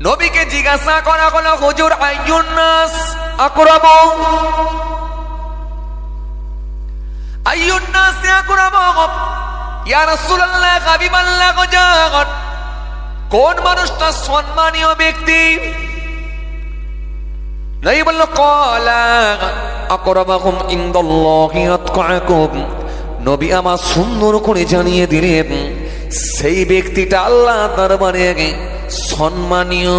নবীকে জিজ্ঞাসা করা হলো, হুজুর আইয়ুন নাস আকরামু, আইয়ুন নাস আকরামু ইয়া রাসূলুল্লাহ হাবিবাল্লাহ, জাগাত কোন মানুষটা সম্মানীয় ব্যক্তি? নবী বলল, ক্বালা আকরামাকুম ইনদাল্লাহি আতকাকুম। নবী আমার সুন্দর করে জানিয়ে দিলেন, সেই ব্যক্তিটা আল্লাহ দরবারে সম্মানীয়,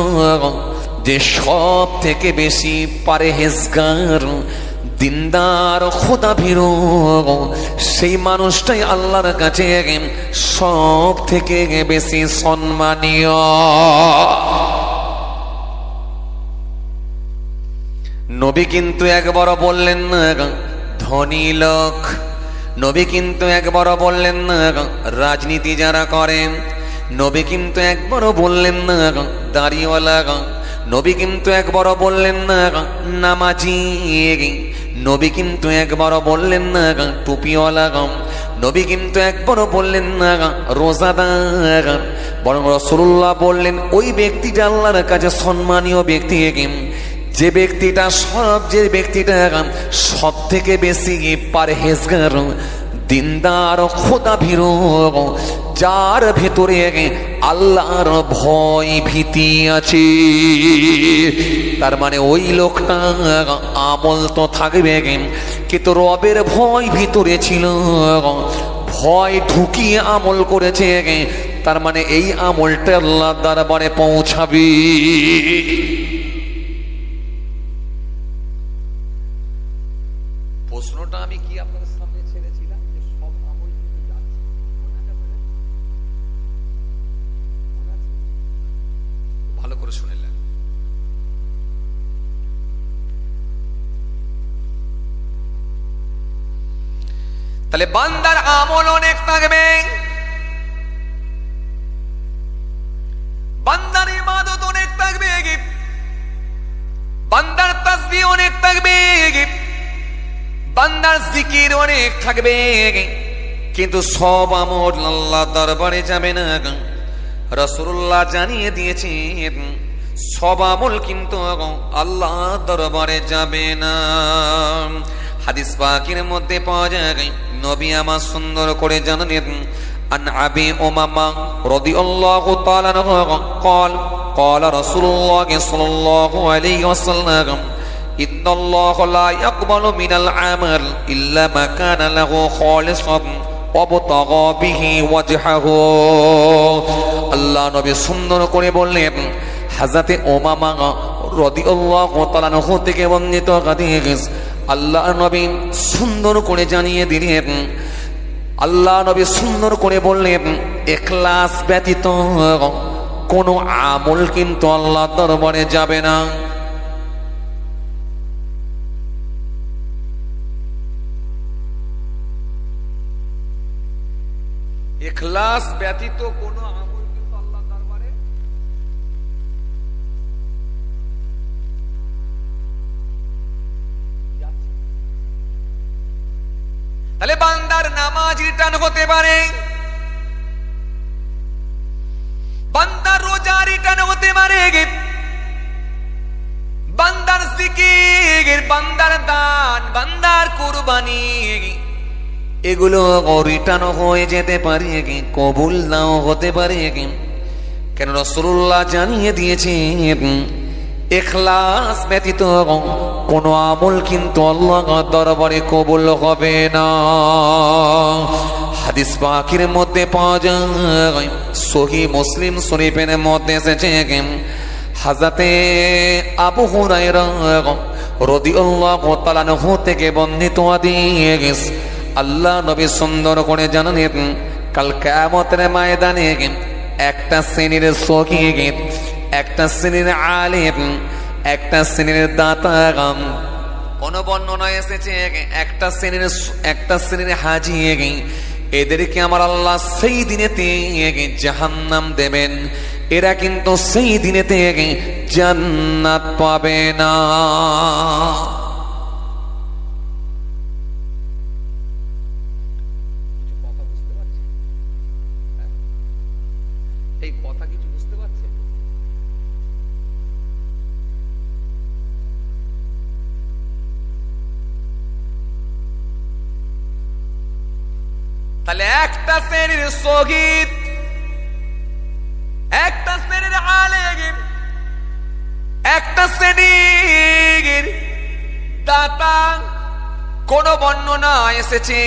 যে সব থেকে বেশি পরহেজগার, দিনদার, খোদাভীরু, সেই মানুষটাই আল্লাহর কাছে সব থেকে বেশি সম্মানীয়। নবী কিন্তু একবারও বললেন না ধনী লোক, নবী কিন্তু একবারও বললেন না রাজনীতি যারা করেন, নবী কিন্তু একবারও বললেন না দাড়িওয়ালা, নবী কিন্তু একবারও বললেন না নামাজি, নবী কিন্তু একবারও বললেন না টুপিওয়ালা, নবী কিন্তু একবারও বললেন না রোজাদার, বরং রাসূলুল্লাহ বললেন ওই ব্যক্তিটা আল্লাহর কাছে সম্মানীয় ব্যক্তি, যে ব্যক্তিটা সব থেকে বেশি পরহেজগার, দিনদার, খোদাভীরু, যার ভেতরে আল্লাহর ভয় ভীতি আছে। তার মানে ওই লোকটা আমল তো থাকবে, কিন্তু রবের ভয় ভিতরে ছিল, ভয় ঢুকিয়ে আমল করেছে, তার মানে এই আমলটা আল্লাহ দরবারে পৌঁছাবে। প্রশ্নটা আমি কি আপনাদের সামনে ছেড়েছিলাম যে সব আমল কিন্তু যাচ্ছে, ভালো করে শুনলেন। তাহলে বান্দার আমল অনেক থাকবে, বান্দার ইবাদত অনেক থাকবে, বান্দার তাসবিহ অনেক থাকবে, বান্দার জিকির অনেক থাকবে, কিন্তু সব আমল আল্লাহ দরবারে যাবে না। রাসূলুল্লাহ জানিয়ে দিয়েছেন সব আমল কিন্তু আল্লাহ দরবারে যাবে না। হাদিস পাকের মধ্যে পাওয়া যায়, নবী আমার সুন্দর করে জানালেন, আন আবি উমামা রাদিয়াল্লাহু তাআলা আনহু قال قال رسول الله صلى الله عليه وسلم إن الله لا يقبل من العمل إلا ما كان له خالصا وابتغى به وجهه। আল্লাহ নবী সুন্দর করে বললেন, হযরতে উমামা রাদিয়াল্লাহু তাআলা আনহু থেকে বর্ণিত হাদিস, আল্লাহ নবী সুন্দর করে জানিয়ে দিলেন, আল্লাহ নবী সুন্দর করে বললেন, ইখলাস ব্যতীত কোনো আমল কিন্তু আল্লাহ দরবারে যাবে না। ইখলাস ব্যতীত কোনো আমল কিন্তু আল্লাহ দরবারে যাচ্ছে। তাহলে বান্দার নামাজ রিটার্ন হতে পারে, বান্দার রোজা রিটার্ন হতে পারে, বান্দার জিকির, বান্দার দান, বান্দার কুরবানি, এগুলো রিটার্ন হয়ে যেতে পারে, কবুল নাও হতে পারে। কেন রাসূলুল্লাহ জানিয়ে দিয়েছেন, ইখলাস ব্যতীত কোনো আমল কিন্তু আল্লাহর দরবারে কবুল হবে না। হাদিস পাকের মধ্যে পাওয়া যায়, সহিহ মুসলিম শরীফের মধ্যে এসেছে, হযরতে আবু হুরায়রা রাদিয়াল্লাহু তাআলা আনহু থেকে বর্ণিত হাদিস, আল্লাহ নবী সুন্দর করে জানালেন, কাল কিয়ামতের ময়দানে একটা শ্রেণীর সহিহ, একটা শ্রেণীর আলেম, একটা শ্রেণীর দাতা, কোন বর্ণনায় এসেছে একটা শ্রেণীর হাজী, এদেরকে আমার আল্লাহ সেই দিনেতে জাহান্নাম দেবেন, এরা কিন্তু সেই দিনেতে জান্নাত পাবে না। এই কথা কিছু বুঝতে পারছেন? তাহলে একটা শ্রেণীর শহীদ, একটা শ্রেণীর আলেম, একটা শ্রেণীর দাতা, কোন বর্ণনা এসেছে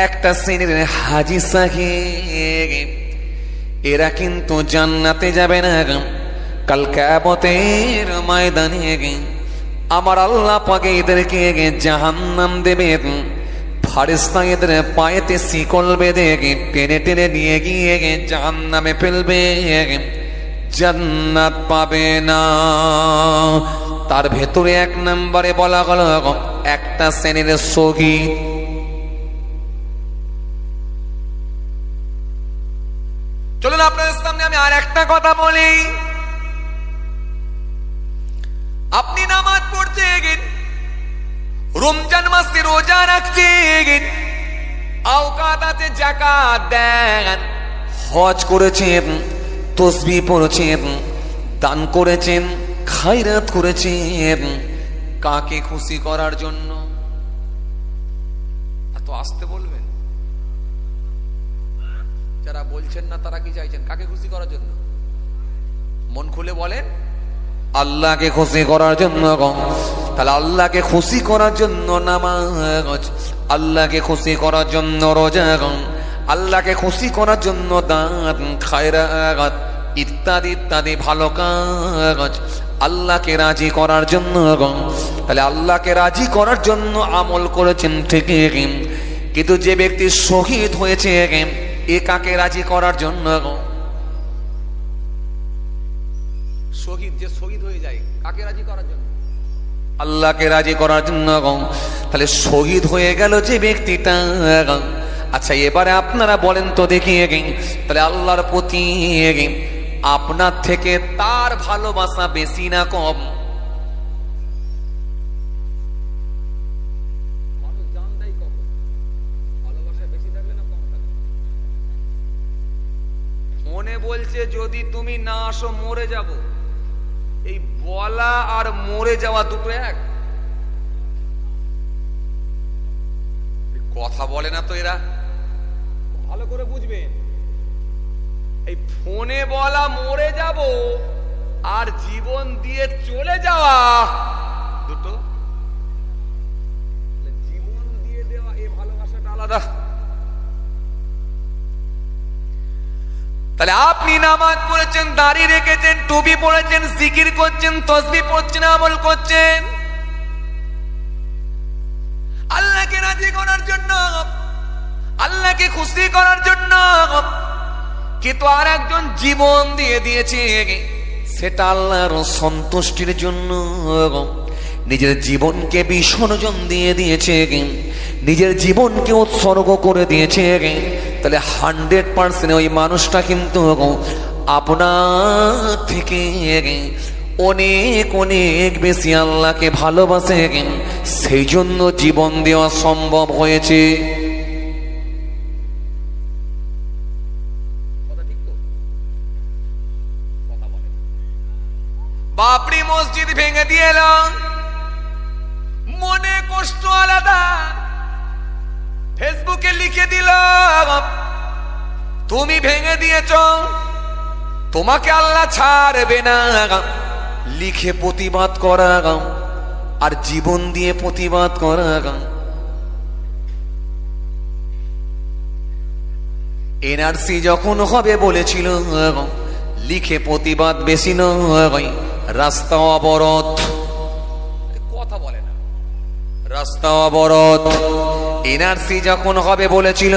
একটা শ্রেণীর হাজী সাহেব, এরা কিন্তু জান্নাতে যাবে না। কাল কিয়ামতের ময়দানে আমার আল্লাহ পাক এদেরকে জাহান্নাম দেবে। ফারেস্তা এদের পায়েতে শিকল বেঁধে টেনে টেনে নিয়ে গিয়ে জাহান্নামে ফেলবে, জান্নাত পাবে না। তার ভেতরে এক নম্বরে বলা গেল একটা শ্রেণীর শহীদ। চলুন আপনাদের সামনে আমি আর একটা কথা বলি। আপনি নামাজ পড়ছেন, রমজান মাসে রোজা রাখছেন, আওকাতে যাকাত দেন, হজ করেছেন, তাসবিহ পড়ছেন, দান করেছেন, খায়রাত করেছেন, কাকে খুশি করার জন্য? এত আস্তে বলবেন, যারা বলছেন না তারা কি চাইছেন? কাকে খুশি করার জন্য? মন খুলে বলেন, আল্লাহকে খুশি করার জন্য। তাহলে আল্লাহকে খুশি করার জন্য নামাজ, আল্লাহকে খুশি করার জন্য রোজা, আল্লাহকে খুশি করার জন্য দান, খায়রাত ইত্যাদি ইত্যাদি ভালো কাজ, আল্লাহকে রাজি করার জন্য। তাহলে আল্লাহকে রাজি করার জন্য আমল করেছেন ঠিকই, কিন্তু যে ব্যক্তি শহীদ হয়েছে এ কাকে রাজি করার জন্য? শহীদ যে শহীদ হয়ে যায় কাকে রাজি করার জন্য? আল্লাহকে রাজি করার জন্য। তাহলে শহীদ হয়ে গেল যে ব্যক্তিটা। আচ্ছা এবারে আপনারা বলেন তো দেখি, তাহলে আল্লাহর প্রতি আপনার থেকে তার ভালোবাসা বেশি না কম? মনে বলছে যদি তুমি না আসো মরে যাব। এই বলা আর মরে যাওয়া দুটো এক? কথা বলে না তো এরা, ভালো করে বুঝবেন। এই ফোনে বলা মরে যাব আর জীবন দিয়ে চলে যাওয়া দুটো। জীবন দিয়ে দেওয়া এই ভালোবাসাটা আলাদা। তাহলে আপনি নামাজ পড়েছেন, দাড়ি রেখেছেন, টুপি পড়েছেন, জিকির করছেন, তাসবিহ পড়ছেন, আমল করছেন আল্লাহকে রাজি করার জন্য, আল্লাহকে খুশি করার জন্য। কিন্তু আর একজন জীবন দিয়ে দিয়েছে, সেটা আল্লাহর সন্তুষ্টির জন্য। নিজের জীবনকে বিসর্জন দিয়ে দিয়েছে, নিজের জীবনকে উৎসর্গ করে দিয়েছে। তাহলে 100% ওই মানুষটা কিন্তু আপনার থেকে অনেক অনেক বেশি আল্লাহকে ভালোবাসে, সেই জন্য জীবন দেওয়া সম্ভব হয়েছে। বাবরি মসজিদ ভেঙে দিয়ে এলাম, মনে কষ্ট আলাদা, ফেসবুকে লিখে দিলাম তুমি ভেঙে দিয়েছ, তোমাকে আল্লাহ ছাড়বে না। লিখে প্রতিবাদ করা আর জীবন দিয়ে প্রতিবাদ করা। এনআরসি যখন হবে বলেছিল, লিখে প্রতিবাদ বেশি নয়, রাস্তা অবরোধ। কথা বলে না, রাস্তা অবরোধ। এনআরসি যখন হবে বলেছিল,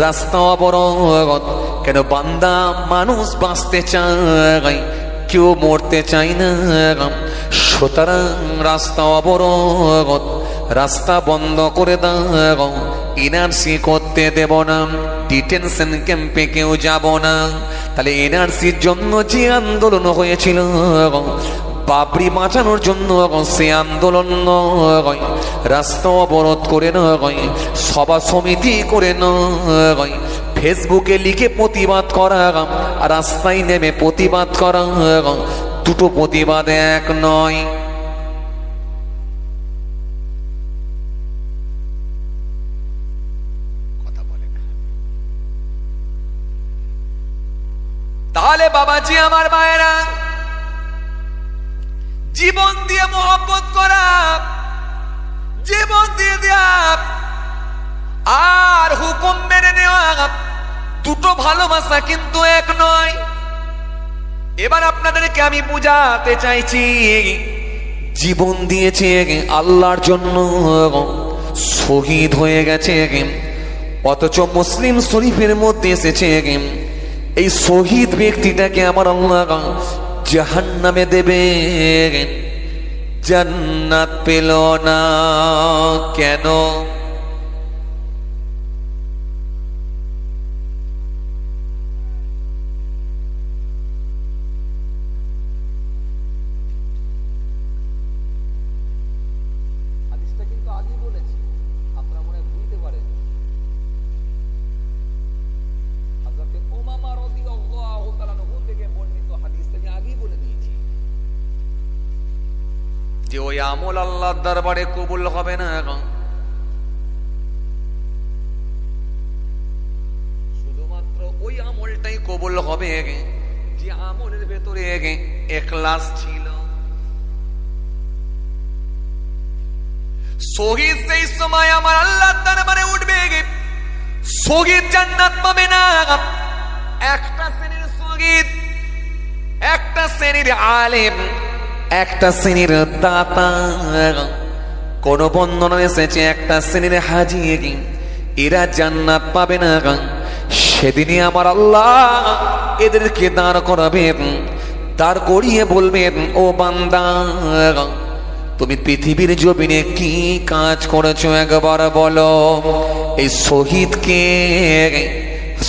রাস্তা অবরোধ। কেন? বান্দা মানুষ বাঁচতে চায়, কেউ মরতে চায় না। সুতরাং রাস্তা অবরোধ, রাস্তা বন্ধ করে দাও, এনআরসি করতে দেব না, ডিটেনশন ক্যাম্পে কেউ যাব না। তাহলে এনআরসির জন্য যে আন্দোলন হয়েছিল, বাবরি বাঁচানোর জন্য, সে আন্দোলন নয়, রাস্তা অবরোধ করে নয়, সভা সমিতি করে নয়, ফেসবুকে লিখে প্রতিবাদ করা আর রাস্তায় নেমে প্রতিবাদ করা, দুটো প্রতিবাদ এক নয়। কথা বলেন, আমার মায়েরা, জীবন দিয়ে মোহব্বত করা, জীবন দিয়ে দেয়া আর হুকুম মেনে নেওয়া দুটো ভালোবাসা কিন্তু এক নয়। এবার আপনাদেরকে আমি বুঝাতে চাইছি, জীবন দিয়েছে আল্লাহর জন্য, শহীদ হয়ে গেছে, অথচ মুসলিম শরীফের মধ্যে এসেছে এই শহীদ ব্যক্তিটাকে আমার আল্লাহ জাহান্নামে দেবে, জান্নাত পেল না। কেন? যে ওই আমল আল্লাহর দরবারে কবুল হবে না। শুধুমাত্র ওই আমলটাই কবুল হবে যে আমলের ভেতরে ইখলাস ছিল। শহীদ সেই সময় আমার আল্লাহর দরবারে উঠবে, শহীদ জান্নাত পাবে না। একটা শ্রেণীর শহীদ, একটা শ্রেণীর আলেম, একটা শ্রেণীর দাতা, কোন বর্ণনা এসেছে একটা শ্রেণীর হাজী, এরা জান্নাত পাবে না। সেদিনই আমার আল্লাহ এদেরকে দাঁড় করাবেন, দাঁড় করিয়ে বলবেন, ও বান্দা, তুমি পৃথিবীর জমিনে কি কাজ করেছো একবার বলো। এই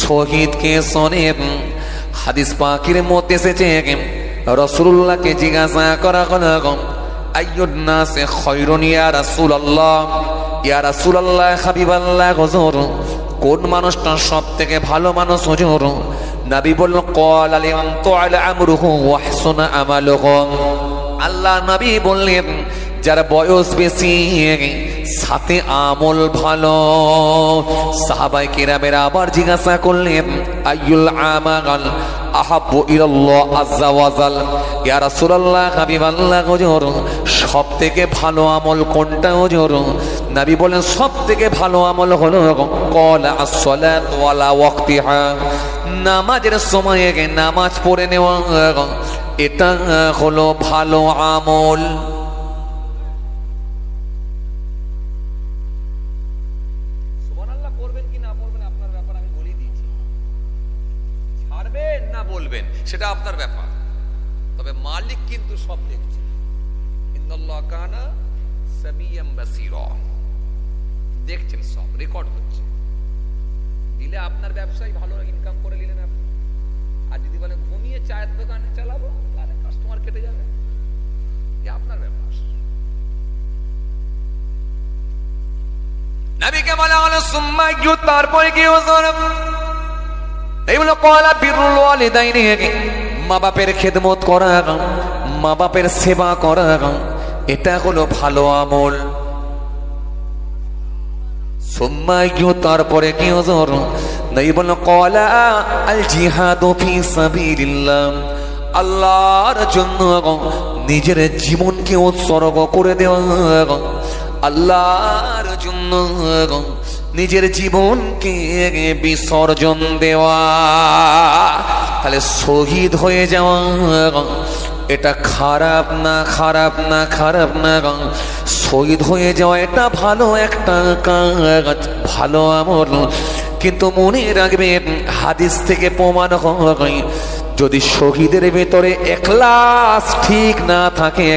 শহীদকে শোনেন। হাদিস পাকের মধ্যে এসেছে রাসূলুল্লাহকে জিজ্ঞাসা করা হলো, আইয়ুন নাসে খায়রুন ইয়া রাসূলুল্লাহ, ইয়া রাসূলুল্লাহ হাবিবাল্লাহ, হুজুর কোন মানুষটা সবথেকে ভালো মানুষ হুজুর? নবী বলল, ক্বালা লিমান তুআলা আমরুহু ওয়া হাসানা আমালুহু। আল্লাহ নবী বললেন, যার বয়স বেশি সাথে আমল ভালো। সাহাবায়ে কেরামেরা আবার জিজ্ঞাসা করলেন, আইয়ুল আমাল আহাব্বু ইলাল্লাহ আযজা ওয়া জাল, ইয়া রাসূলুল্লাহ হাবিবাল্লাহ, হুজুর সবথেকে ভালো আমল কোনটা হুজুর? নবী বলেন, সবথেকে ভালো আমল হলো ক্বালা আস-সালাতু আলা ওয়াক্তিহা, নামাজের সময়ে নামাজ পড়ে নেওয়া, এটা হলো ভালো আমল। সুবহানাল্লাহ পড়বেন কি না পড়বেন আপনার ব্যাপার, আমি বলে দিয়েছি। ছাড়বেন না বলবেন সেটা আপনার ব্যাপার, তবে মালিক কিন্তু সব দেখছে। ইন্নাল্লাহ কানা সামিয়াম বাসীরা, দেখছেন, সব রেকর্ড হচ্ছে। দিলে আপনার ব্যবসায় ভালো ইনকাম করে নিলেন আপনি, আর যদি বলে ঘুমিয়ে চায়ের দোকানে চালাবো তাহলে কাস্টমার কেটে যাবে, আপনার ব্যাপার। নবীকে বলা হলো সুম্মা ইউ, তারপরে কি হুজুর? এই হলো ক্বালা বিরুল ওয়ালিদাইনি, মা বাপের খেদমত করা, মা বাপের সেবা করা, এটা হলো ভালো আমল। সুম্মা ইউ, তারপরে কি হুজুর? নবী বলল ক্বালা আল জিহাদু ফি সাবিলিল্লাহ, আল্লাহর জন্য নিজের জীবনকে উৎসর্গ করে দেওয়া, আল্লাহর জন্য নিজের জীবনকে বিসর্জন দেওয়া। তাহলে শহীদ হয়ে যাওয়া এটা খারাপ না, খারাপ না, খারাপ না। শহীদ হয়ে যাওয়া এটা ভালো একটা কাজ, ভালো আমল। কিন্তু মনে রাখবেন, হাদিস থেকে প্রমাণ হয় যদি শহীদের ভেতরে ইখলাস ঠিক না থাকে,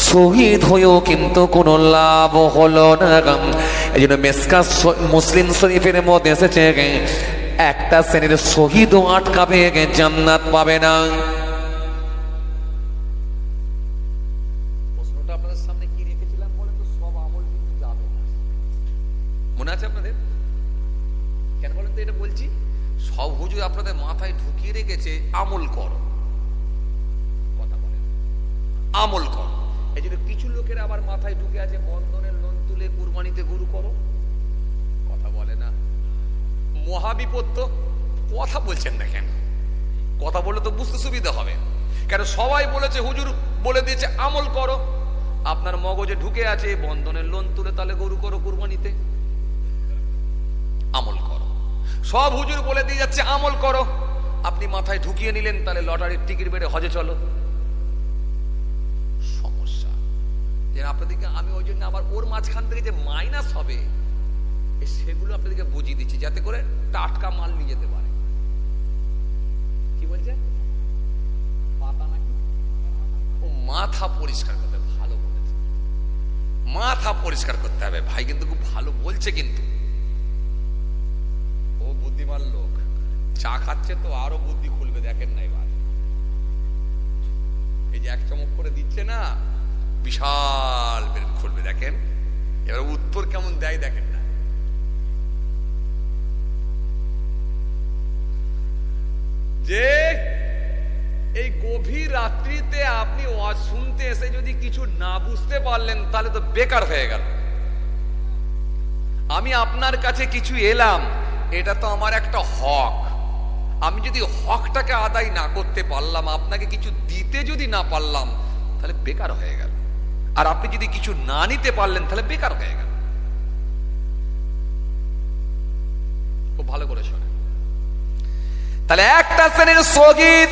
শহীদ হয়েও কিন্তু কোনো লাভ হলো না। এই জন্য মিসকাত মুসলিম শরীফের মধ্যে এসেছে, একটা শ্রেণীর শহীদও আটকাবে, জান্নাত পাবে না। প্রশ্নটা আপনাদের সামনে কি রেখেছিলাম বলেন তো? সব আমল কিন্তু যাবে না, মনে আছে আপনাদের? কেন বলেন তো এটা বলছি? সব হুজুর আপনাদের মাথায় ঢুকিয়ে রেখেছে আমল করো, কথা বলেন আমল করো। এই জন্য কিছু লোকের আবার মাথায় ঢুকে আছে বন্ধনের লোন তুলে কুরবানিতে গরু করো, কথা বলে না। মহাবিপদ তো, কথা বলছেন না কেন? কথা বললে তো বুঝতে সুবিধা হবে। কেন সবাই বলেছে, হুজুর বলে দিয়েছে আমল করো, আপনার মগজে ঢুকে আছে বন্ধনের লোন তুলে তাহলে গরু করো কুরবানিতে, আমল করো। সব হুজুর বলে দিয়ে যাচ্ছে আমল করো, আপনি মাথায় ঢুকিয়ে নিলেন তাহলে লটারির টিকিট বেড়ে হজে চলো। সমস্যা যে আপনাদেরকে আমি ওই জন্য আবার ওর মাঝখান থেকে যে মাইনাস হবে সেগুলো আপনাদেরকে বুঝিয়ে দিচ্ছি, যাতে করে টাটকা মাল নিয়ে যেতে পারে। কি বলছে? পাতা নাকি? ও মাথা পরিষ্কার করতে হবে, ভালো বলেছে, মাথা পরিষ্কার করতে হবে। ভাই কিন্তু খুব ভালো বলছে, কিন্তু ও বুদ্ধিমান লোক, চা খাচ্ছে তো আরো বুদ্ধি খুলবে, দেখেন না এবার এই যে এক চমক করে দিচ্ছে না, বিশাল ব্রেন খুলবে, দেখেন এবার উত্তর কেমন দেয় দেখেন না। যে এই গভীর রাত্রিতে আপনি ওয়াজ শুনতে এসে যদি কিছু না বুঝতে পারলেন তাহলে তো বেকার হয়ে গেল। আমি আপনার কাছে কিছু এলাম, এটা তো আমার একটা হক। আমি যদি হকটাকে আদায় না করতে পারলাম, আপনাকে কিছু দিতে যদি না পারলাম, তাহলে বেকার হয়ে গেল। আর আপনি যদি কিছু না নিতে পারলেন তাহলে বেকার হয়ে গেল। খুব ভালো করে শোনেন। তাহলে একটা শ্রেণীর সগীত,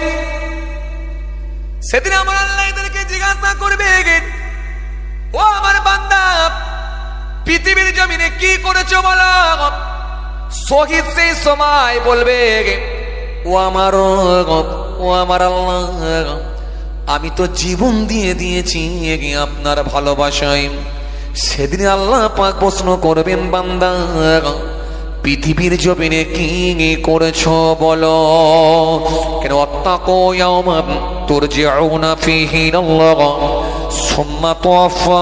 সেদিন আমার আল্লাহ এদেরকে জিজ্ঞাসা করবে, ও আমার বান্দা পৃথিবীর জমিনে কি করেছো বলো। শহীদ সেই সময় বলবে, ও আমার আল্লাহ, আমি তো জীবন দিয়ে দিয়েছি আপনার ভালোবাসায়। সেদিন আল্লাহ পাক প্রশ্ন করবেন, বান্দা পৃথিবীর জমিনে কি করেছো বলো। কেন ওয়াত্তাকু ইয়াওমান তুরজাউনা ফীহি ইলাল্লাহ সুম্মা তুওয়াফা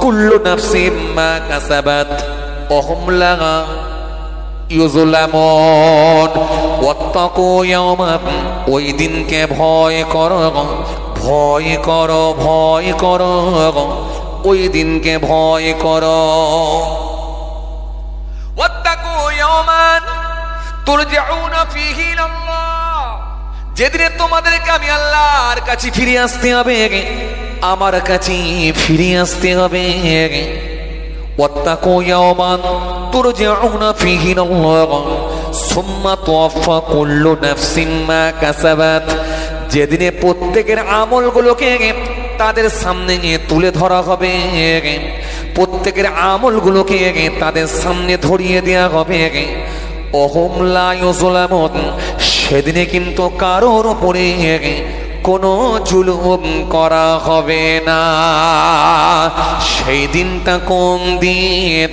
কুল্লু নাফসিন মা কাসাবাত ওয়া হুম লা ইউযলামুন। ওয়াত্তাকু ইয়াওমান, ওই দিনকে ভয় করো, ভয় করো, ভয় করো, ওই দিনকে ভয় করো। ওয়াত্তাকু ইয়াওমান তুরজাউনা ফীহি ইলাল্লাহ, যেদিনে তোমাদেরকে আমি আল্লাহর কাছে ফিরে আসতে হবে, আমার কাছে ফিরে আসতে হবে। ওয়াত্তাকু ইয়াওমান তুরজাউনা ফীহি ইলাল্লাহ সুম্মা তুওয়াফা কুল্লু নাফসিন মা কাসাবাত, যেদিনে প্রত্যেকের আমলগুলোকে তাদের সামনে তুলে ধরা হবে, প্রত্যেকের আমলগুলোকে তাদের সামনে ধরিয়ে দেওয়া হবে। ওহুম লা ইউযলামুন, সেদিনে কিন্তু কারোর উপরে কোনো জুলুম করা হবে না। সেই দিনটা কোন দিন?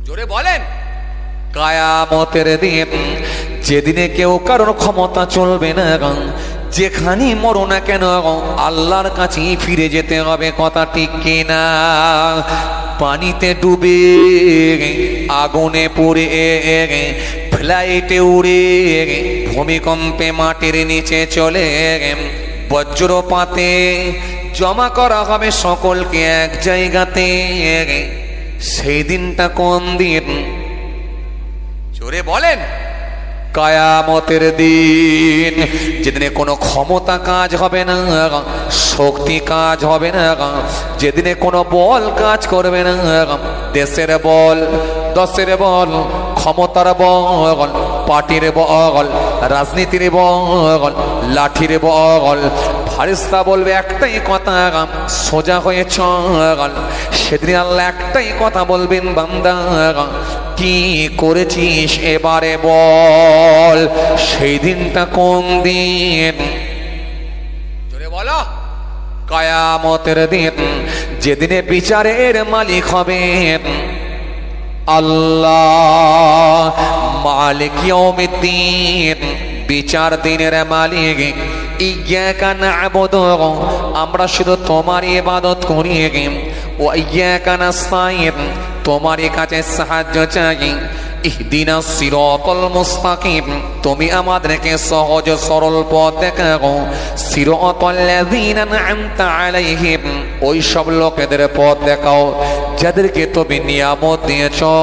জোরে বলেন। কিয়ামতের দিন, যেদিনে কেউ কারোর ক্ষমতা চলবে না। যেখানে মরো না কেন আল্লাহর কাছে ফিরে যেতে হবে, কথা ঠিক কিনা? পানিতে ডুবে, আগুনে পুড়ে, ফ্লাইটে উড়ে, ভূমিকম্পে মাটির নিচে চলে, বজ্রপাতে জমা করা হবে সকলকে এক জায়গাতে। সেই দিনটা কোন দিন? জোরে বলেন। কিয়ামতের দিন, যেদিনে কোনো ক্ষমতা কাজ হবে না, শক্তি কাজ হবে না, যেদিনে কোনো বল কাজ করবে না, দেশের বল, দশের বল, ক্ষমতার বল, পার্টির বল, রাজনীতির বল, লাঠির বল। ফারিস্তা বলবে একটাই কথা, সোজা হয়ে চল। সেদিন আল্লাহ একটাই কথা বলবেন, বান্দা কি করেছিস এবারে বল। সেই দিনটা কোন দিন? জোরে বলো। কিয়ামতের দিন, যেদিনে বিচারের মালিক হবেন আল্লাহ, মালিক ইয়াউমিদ্দিন, বিচার দিনের মালিক। ইয়্যাকা না'বুদু, আমরা শুধু তোমারই ইবাদত করি। ওয়া ইয়্যাকা নাস্তাইন, তোমারই কাছে সাহায্য চাই। ইহদিনাস সিরাতাল মুস্তাকিম, তুমি আমাদেরকে সহজ সরল পথ দেখাও। সিরাতাল লাযিনা আন'আমতা আলাইহিম, ওই সব লোকেদের পথ দেখাও যাদেরকে তুমি নিয়ামত দিয়েছো।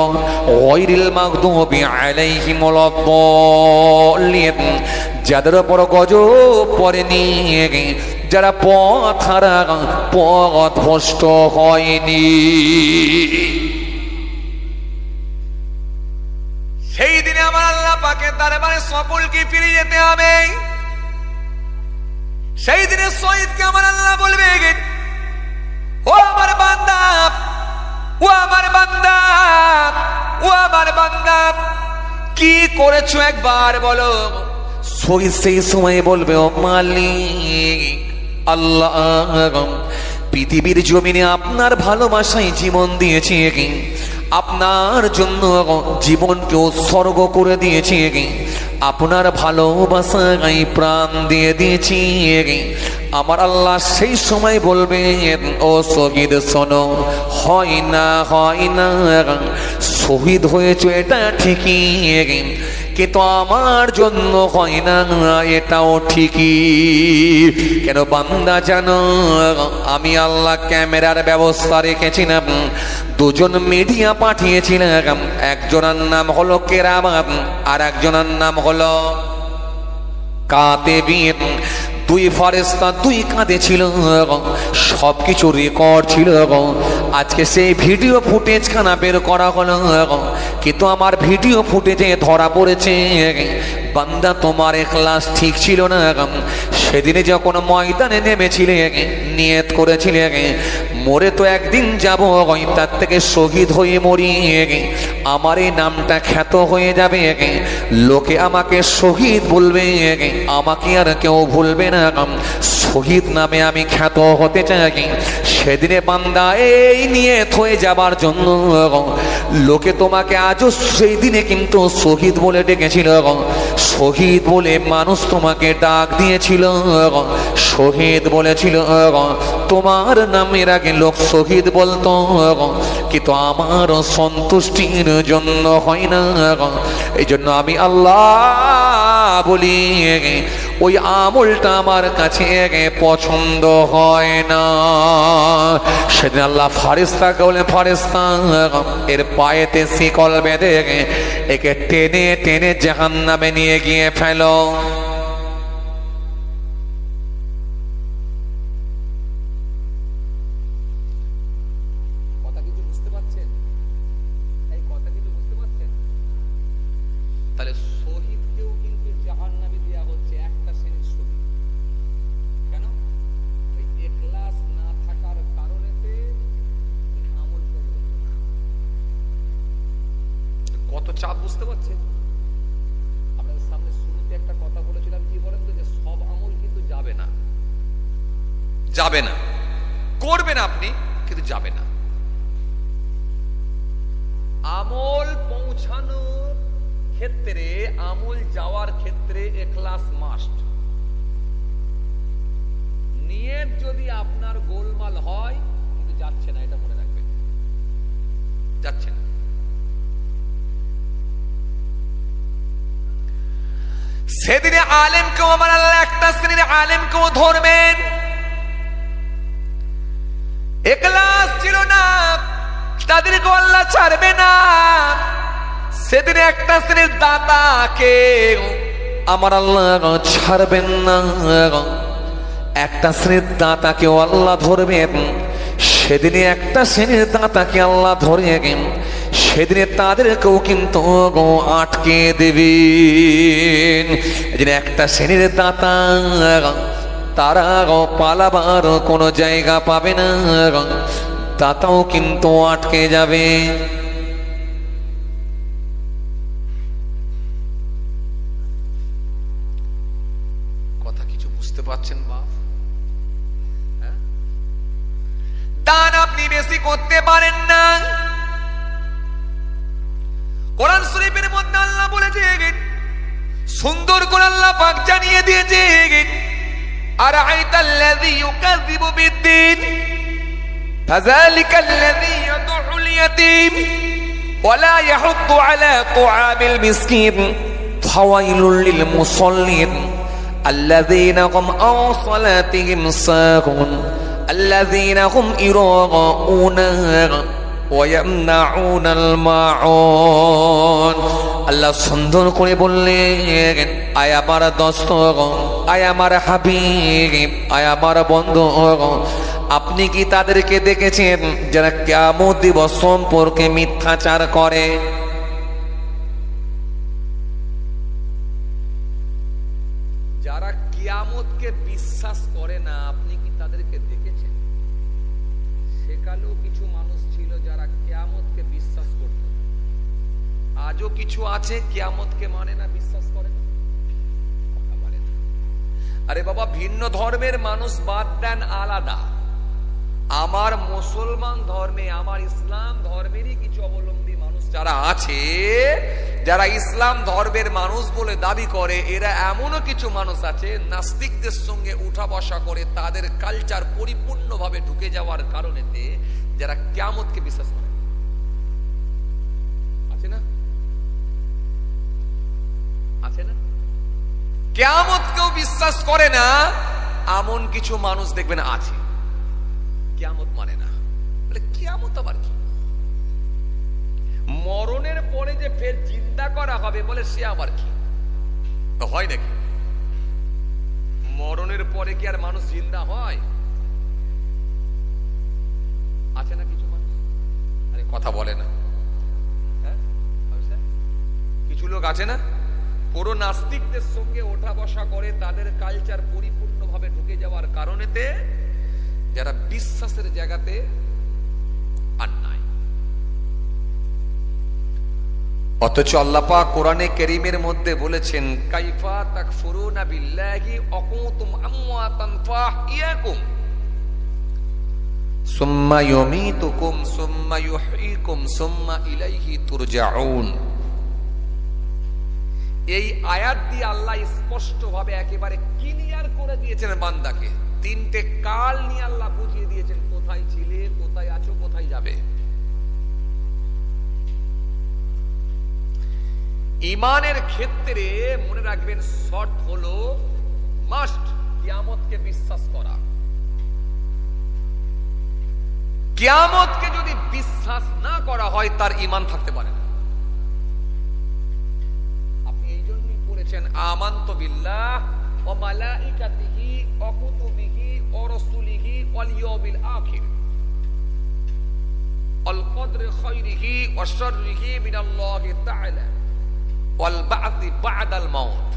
গায়রিল মাগদুবি আলাইহিম ওয়ালাদ-দাল্লিন, যাদের উপর গজব পড়েনি, যারা পথ হারা পথভ্রষ্ট হয়নি। সেই দিনে আমার আল্লাহ পাকের দরবারে সকলকে ফিরে যেতে হবে। সেই দিনে শহীদকে আমার আল্লাহ বলবে, ও আমার বান্দা, ও আমার বান্দা, ও আমার বান্দা, কি করেছো একবার বলো। শহীদ সেই সময় বলবে, ও মালিক আল্লাহ, পৃথিবীর জমিনে আপনার ভালোবাসায় জীবন দিয়েছি, আপনার জন্য জীবনকে উৎসর্গ করে দিয়েছি, আপনার ভালোবাসায় প্রাণ দিয়ে দিয়েছি। আমার আল্লাহ সেই সময় বলবে, ও শহীদ শোনো, হয় না হয় না, শহীদ হয়েছে এটা ঠিকই, কিন্তু আমার জন্য হয় না এটাও ঠিকই। কেন বান্দা জানো, আমি আল্লাহ ক্যামেরার ব্যবস্থা রেখেছিলাম, দুজন মিডিয়া পাঠিয়েছিলাম, একজনের নাম হলো কেরামান আর একজনের নাম হলো কাতিবিন। দুই ফেরেশতা দুই কাঁধে ছিল, সবকিছু রেকর্ড ছিল। আজকে সেই ভিডিও ফুটেজ খানা বের করা হলো, কিন্তু আমার ভিডিও ফুটেজে ধরা পড়েছে বান্দা তোমার ইখলাস ঠিক ছিল না। সেদিনে যখন ময়দানে নেমেছিলে, নিয়ত করেছিলে মরে তো একদিন যাব, তার থেকে শহীদ হয়ে মরি, আমার এই নামটা খ্যাত হয়ে যাবে, লোকে আমাকে শহীদ বলবে, আমাকে আর কেউ ভুলবে না, শহীদ নামে আমি খ্যাত হতে চাই। সেদিনে বান্দা এই নিয়ত হয়ে যাবার জন্য লোকে তোমাকে আজও সেই দিনে কিন্তু শহীদ বলে ডেকেছিল, শহীদ বলে মানুষ তোমাকে ডাক দিয়েছিল, শহীদ বলেছিল, তোমার নামের আগে লোক শহীদ বলতো, কিন্তু আমার সন্তুষ্টির জন্য হয় না। এই জন্য আমি আল্লাহ বলি, ওই আমলটা আমার কাছে পছন্দ হয় না। সেদিন আল্লাহ ফারেস্তাকে বলে, ফারেস্তা এর পায়েতে শিকল বেঁধে একে টেনে টেনে জাহান্নামে নিয়ে গিয়ে ফেলো। কথা কিছু বুঝতে পারছেন? এই কথা কিছু বুঝতে পারছেন? তাহলে শহীদকেও কিন্তু জাহান্নামে দেওয়া হচ্ছে, একটা শ্রেণীর শহীদ। কেন? ওই ইখলাস না থাকার কারণেতে আমল কবুল হচ্ছে না। কত চাপ বুঝতে পারছেন? আপনাদের সামনে শুরুতে একটা কথা বলেছিলাম, কি বলেন তো, যে সব আমল কিন্তু যাবে না, যাবে না, করবেন আপনি কিন্তু যাবে না। আমল পৌঁছানোর ক্ষেত্রে, আমল যাওয়ার ক্ষেত্রে ইখলাস মাস্ট। নিয়ত যদি আপনার গোলমাল হয় কিন্তু যাচ্ছে না, এটা মনে রাখবেন, যাচ্ছে না। সেদিনে আলেমকেও আমার আল্লাহ একটা শ্রেণীর আলেমকেও ধরবেন, ইখলাস ছিল না, তাদেরকে আল্লাহ ছাড়বে না। সেদিনে একটা শ্রেণীর দাতাকে আমার আল্লাহ ছাড়বেন না, একটা শ্রেণীর দাতাকেও আল্লাহ ধরবেন। সেদিনে একটা শ্রেণীর দাতাকে আল্লাহ ধরে, সেদিনে তাদেরকেও কিন্তু আটকে দেবেন। একটা শ্রেণীর দাতা, তারা পালাবার কোনো জায়গা পাবে না, দাতাও কিন্তু আটকে যাবে। কথা কিছু বুঝতে পারছেন বাপ? দান আপনি বেশি করতে পারেন না। কোরআন শরীফের মধ্যে আল্লাহ বলেছে, সুন্দর করে আল্লাহ পাক জানিয়ে দিয়েছে, আরাআইতাল্লাযী ইউকাযযিবু বিদ্দীন ফাযালিকাল্লাযী ইয়াদউল ইয়াতীম। ও ওয়ালা ইয়াহুদ্দু আলা তুআমিল মিসকিন ফাওয়াইলুল লিল মুসাল্লিন আল্লাযীনা হুম আন সালাতিহিম সাহুন আল্লাযীনা হুম ইরাউনা ওয়া ইয়ামনাউনাল মাউন। আল্লাহ সুন্দর করে বললেন, আয় আমার দোস্ত, আয় আমার হাবিব, আয় আমার বন্ধু, আপনি কি তাদেরকে দেখেছেন যারা কিয়ামত দিবস সম্পর্কে মিথ্যাচার করে? যারা কিয়ামতকে বিশ্বাস করে না, আপনি কি তাদেরকে দেখেছেন? সেকালেও কিছু মানুষ ছিল যারা কিয়ামতকে বিশ্বাস করত, আজও কিছু আছে কিয়ামতকে মানে না, বিশ্বাস করে না। আরে বাবা, ভিন্ন ধর্মের মানুষ বাদ দেন, আলাদা। আমার মুসলমান ধর্মে, আমার ইসলাম ধর্মেরই কিছু অবলম্বী মানুষ যারা আছে, যারা ইসলাম ধর্মের মানুষ বলে দাবি করে, এরা এমনও কিছু মানুষ আছে নাস্তিকদের সঙ্গে উঠা বসা করে তাদের কালচার পরিপূর্ণভাবে ঢুকে যাওয়ার কারণেতে যারা কিয়ামতকে বিশ্বাস করে। আছে না? আছে না? কিয়ামতকেও বিশ্বাস করে না এমন কিছু মানুষ দেখবেন আছে, কিয়ামত মানে না। বলে কিয়ামত আবার কি? মরণের পরে যে ফের জিন্দা করা হবে, বলে সে আবার কি? হয় নাকি? মরণের পরে কি আর মানুষ জিন্দা হয়? আছে না কিছু মানুষ? আরে কথা বলে না, হ্যাঁ? কিছু লোক আছে না, পুরো নাস্তিকদের সঙ্গে ওঠা বসা করে, তাদের কালচার পরিপূর্ণভাবে ঢুকে যাওয়ার কারণেতে যারা বিশ্বাসের জায়গাতে আর নাই। অথচ আল্লাহ পাক কোরআনে কারীমের মধ্যে বলেছেন, কাইফা তাকফুরুনা বিল্লাহি ওয়া কুনতুম আমওয়াতান ফাহইয়াকুম সুম্মা ইউমীতুকুম সুম্মা ইউহয়ীকুম সুম্মা ইলাইহি তুরজাউন। এই আয়াত দিয়ে আল্লাহ স্পষ্টভাবে একেবারে ক্লিয়ার করে দিয়েছেন বান্দাকে। তিনটে কাল নিয়ে আল্লাহ বুঝিয়ে দিয়েছেন, কোথায় ছিলে, কোথায় আছো, কোথায় যাবে। ঈমানের ক্ষেত্রে মনে রাখবেন, শর্ত হলো মাস্ট কিয়ামতকে বিশ্বাস করা। কিয়ামতকে যদি বিশ্বাস না করা হয়, তার ঈমান থাকতে পারে না। আপনি এই জন্যই পড়েছেন আমানতু বিল্লাহ ওয়া মালাইকাতিহি ওয়া কুতুবিহি ওয়া রাসূলিহি ওয়াল ইয়াউমিল আখির ওয়াল কদরি খায়রিহি ওয়া শাররিহি মিনাল্লাহি তাআলা ওয়াল বা'থি বা'দাল মাউত।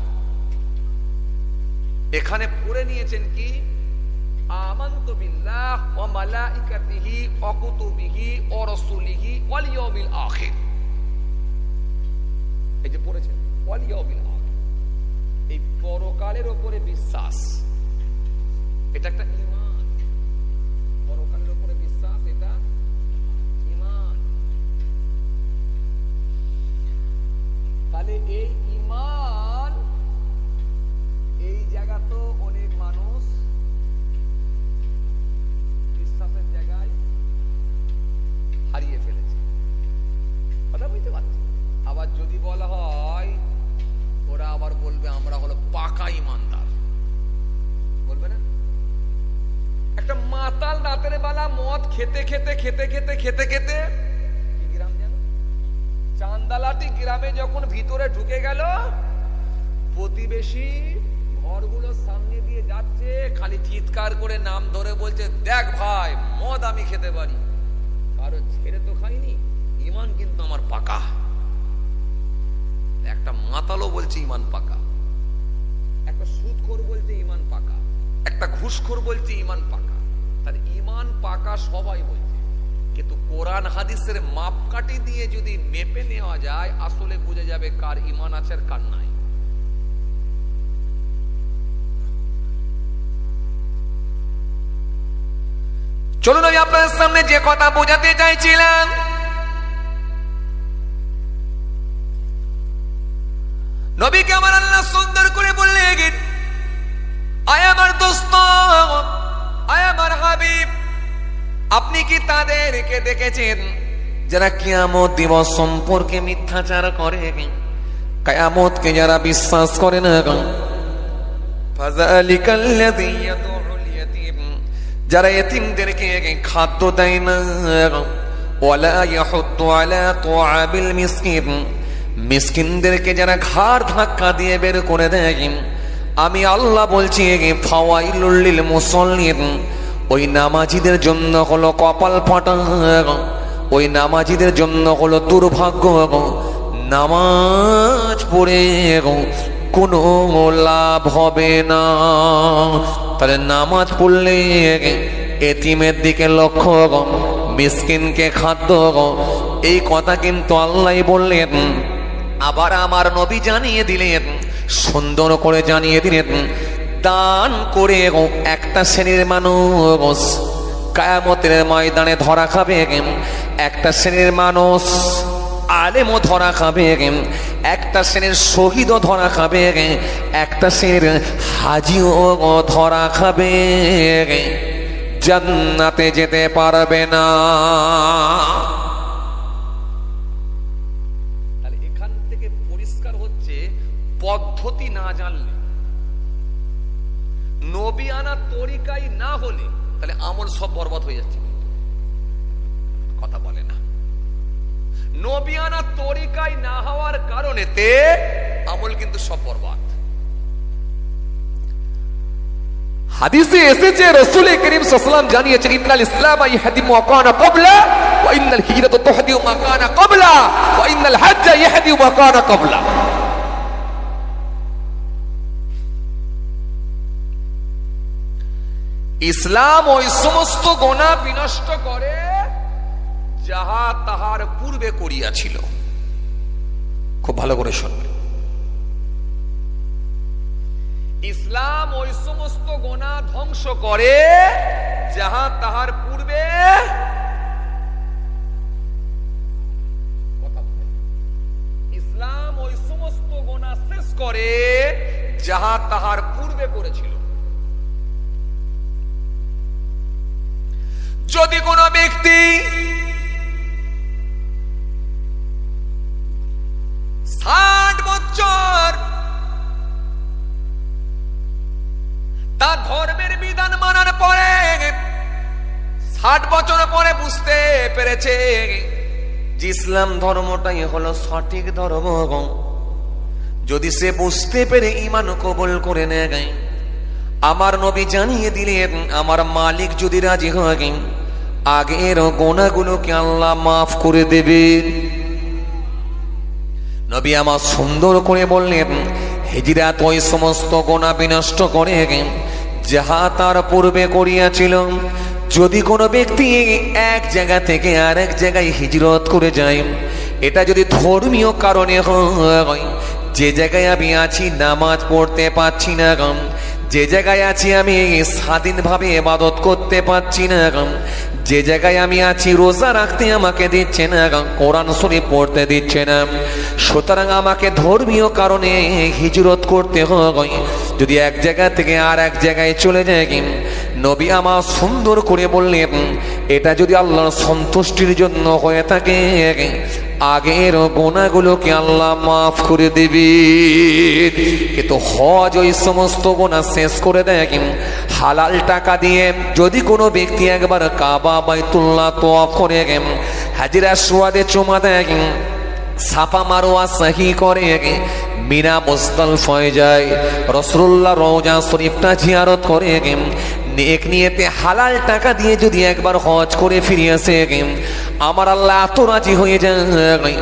এখানে পড়ে নিয়েছেন কি? আমানতু বিল্লাহ ওয়া মালাইকাতিহি ওয়া কুতুবিহি ওয়া রাসূলিহি ওয়াল ইয়াউমিল আখির। এই যে পড়েছেন ওয়াল ইয়াউমিল আখির, এই পরকালের উপরে বিশ্বাস, এটা একটা ঈমান। পরকালের উপরে বিশ্বাস, এটা ঈমান। তাহলে এই ঈমান, এই জায়গা তো অনেক মানুষ বিশ্বাসের জায়গায় হারিয়ে ফেলেছে। কথা বুঝতে পারছি? আবার যদি বলা হয়, ওরা আবার বলবে আমরা হলো পাকা ইমানদার, বলবে না? একটা মাতাল রাতের বেলা মদ খেতে খেতে খেতে খেতে খেতে খেতে কি গ্রাম যেন, চান্দালাটি গ্রামে যখন ভিতরে ঢুকে গেল, প্রতিবেশী ঘরগুলোর সামনে দিয়ে যাচ্ছে, খালি চিৎকার করে নাম ধরে বলছে, দেখ ভাই, মদ আমি খেতে পারি, কারো ছেড়ে তো খাইনি, ঈমান কিন্তু আমার পাকা। একটা মাতালও বলছে ঈমান পাকা, একটা সুদখোর বলছে ঈমান পাকা, একটা ঘুষখোর বলছে ঈমান পাকা। তার ঈমান পাকা সবাই বলছে, কিন্তু কোরআন হাদিসের মাপকাঠি দিয়ে যদি মেপে নেওয়া যায়, আসলে বুঝে যাবে কার ঈমান আছে আর কার নাই। চলুন আমি আপনাদের সামনে যে কথা বোঝাতে চাইছিলাম, নবীকে আমার আল্লাহ সুন্দর করে বললেন, আয় আমার দোস্ত, আয় আমার হাবিব, আপনি কি তাদেরকে দেখেছেন যারা কিয়ামত দিবস সম্পর্কে মিথ্যাচার করে, কিয়ামতকে যারা বিশ্বাস করে না, ফাযালিকাল্লাযী ইয়াদউল ইয়াতীম, যারা এতিমদেরকে খাদ্য দেয় না, ওয়ালা ইয়াহুদ্দু আলা তুআবিল মিসকিন, মিসকিনদেরকে যারা ঘাড় ধাক্কা দিয়ে বের করে দেয়, আমি আল্লাহ বলছি ফাওয়াইলুল লিল মুসাল্লিন, ওই নামাজীদের জন্য হলো কপাল ফাটা, ওই নামাজীদের জন্য হলো দুর্ভাগ্য, নামাজ পড়ে কোনো লাভ হবে না। তাহলে নামাজ পড়লে এতিমের দিকে লক্ষ্য, মিসকিনকে খাদ্য, এই কথা কিন্তু আল্লাহ বললেন। আবার আমার নবী জানিয়ে দিলেন, সুন্দর করে জানিয়ে দিলেন, দান করে একটা শ্রেণীর মানুষ কিয়ামতের ময়দানে ধরা খাবে, একটা শ্রেণীর মানুষ আলেমও ধরা খাবে, একটা শ্রেণীর শহীদও ধরা খাবে, একটা শ্রেণীর হাজিও ধরা খাবে, জান্নাতে যেতে পারবে না। তাহলে এখান থেকে পরিষ্কার হচ্ছে, পদ্ধতি না জানলে, নবী আনা তরিকাই না হলে, তাহলে আমল সব বরবাদ হয়ে যাচ্ছে। কথা বলে না, নবী আনা তরিকায় না হওয়ার কারণেতে আমল কিন্তু সব বরবাদ। হাদিসে এসেছে, রাসূল করিম সাল্লাল্লাহু আলাইহি ওয়াসাল্লাম জানিয়েছেন, ইন্নাল ইসলাম ইয়াহদি মা কানা ক্বাবলা ওয়া ইন্নাল হিজরাতা তাহদি মা কানা ক্বাবলা ওয়া ইন্নাল হজ্জা ইয়াহদি মা কানা ক্বাবলা। ইসলাম ওই সমস্ত গুনাহ বিনষ্ট করে যাহা তাহার পূর্বে করিয়াছিল। খুব ভালো করে শুনবেন, ইসলাম ওই সমস্ত গুনাহ ধ্বংস করে যাহা তাহার পূর্বে, ইসলাম ওই সমস্ত গুনাহ শেষ করে যাহা তাহার পূর্বে করেছিল। যদি কোনো ব্যক্তি 60 বছর তার ধর্মের বিধান মানার পরে, 60 বছর পরে বুঝতে পেরেছে যে ইসলাম ধর্মটাই হলো সঠিক ধর্ম, যদি সে বুঝতে পেরে ঈমান কবুল করে নেয়, আমার নবী জানিয়ে দিলেন, আমার মালিক যদি রাজি হয়, আগের গুনাহগুলোকে আল্লাহ মাফ করে দেবেন। নবী আমার সুন্দর করে বললেন, হিজরাত ওই সমস্ত গুনাহ বিনষ্ট করে যাহা তার পূর্বে করিয়াছিল। যদি কোনো ব্যক্তি এক জায়গা থেকে আরেক জায়গায় হিজরত করে যায়, এটা যদি ধর্মীয় কারণে হয়, যে জায়গায় আমি আছি নামাজ পড়তে পারছি না, যে জায়গায় আছি আমি স্বাধীনভাবে ইবাদত করতে পারছি না, যে জায়গায় আমি আছি রোজা রাখতে আমাকে দিচ্ছে না, কোরআন শরীফ পড়তে দিচ্ছে না, সুতরাং আমাকে ধর্মীয় কারণে হিজরত করতে হয়। যদি এক জায়গা থেকে আর এক জায়গায় চলে যায়, নবী আমার সুন্দর করে বললেন, এটা যদি আল্লাহর সন্তুষ্টির জন্য হয়ে থাকে, আগের গুনাহগুলোকে আল্লাহ মাফ করে দিবে। কিন্তু হজ ওই সমস্ত গুনাহ শেষ করে দেয়। হালাল টাকা দিয়ে যদি কোনো ব্যক্তি একবার কাবা বাইতুল্লাহ তওয়াফ করে, হাজরে আসওয়াদে চুমা দেয়, সাফা মারওয়া সহি করে, মিনা মুজদালিফা হয়ে যায়, রাসূলুল্লাহ রওজা শরীফটা জিয়ারত করে, নেক নিয়তে হালাল টাকা দিয়ে যদি একবার হজ করে ফিরে আসে, আমার আল্লাহ এত রাজি হয়ে যায়,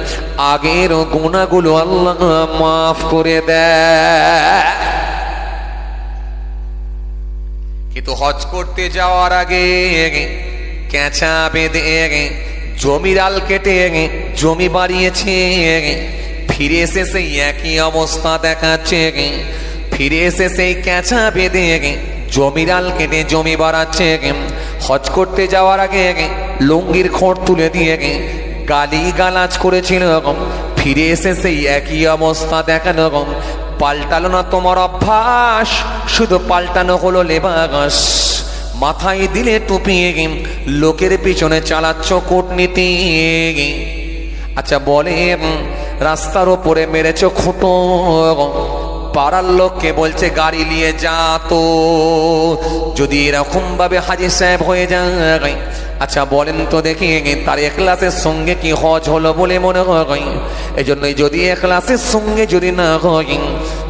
আগের গুনাহগুলো আল্লাহ মাফ করে দেয়। কিন্তু হজ করতে যাওয়ার আগে কেঁচা বেঁধে জমির আল কেটে জমি বাড়িয়েছে, ফিরে এসে সেই একই অবস্থা দেখাচ্ছে, ফিরে এসে সেই কেঁচা বেঁধে জমির আল কেটে জমি বাড়াচ্ছে। হজ করতে যাওয়ার আগে লুঙ্গির খোঁড় তুলে দিয়ে গালি গালাজ করেছিল, ফিরে এসে সেই একই অবস্থা দেখানো। পাল্টালো না তোমার অভ্যাস, শুধু পাল্টানো হলো লেবাস। মাথায় দিলে টুপি, লোকের পিছনে চালাচ্ছ কূটনীতি। আচ্ছা বলেন, রাস্তার ওপরে মেরেছ খুঁটো, পাড়ার লোককে বলছে গাড়ি নিয়ে যা। তো যদি এরকম ভাবে হাজী সাহেব হয়ে যায়, আচ্ছা বলেন তো দেখি তার ইখলাসের সঙ্গে কি হজ হলো বলে মনে হয়? এই জন্যই যদি ইখলাসের সঙ্গে যদি না হয়,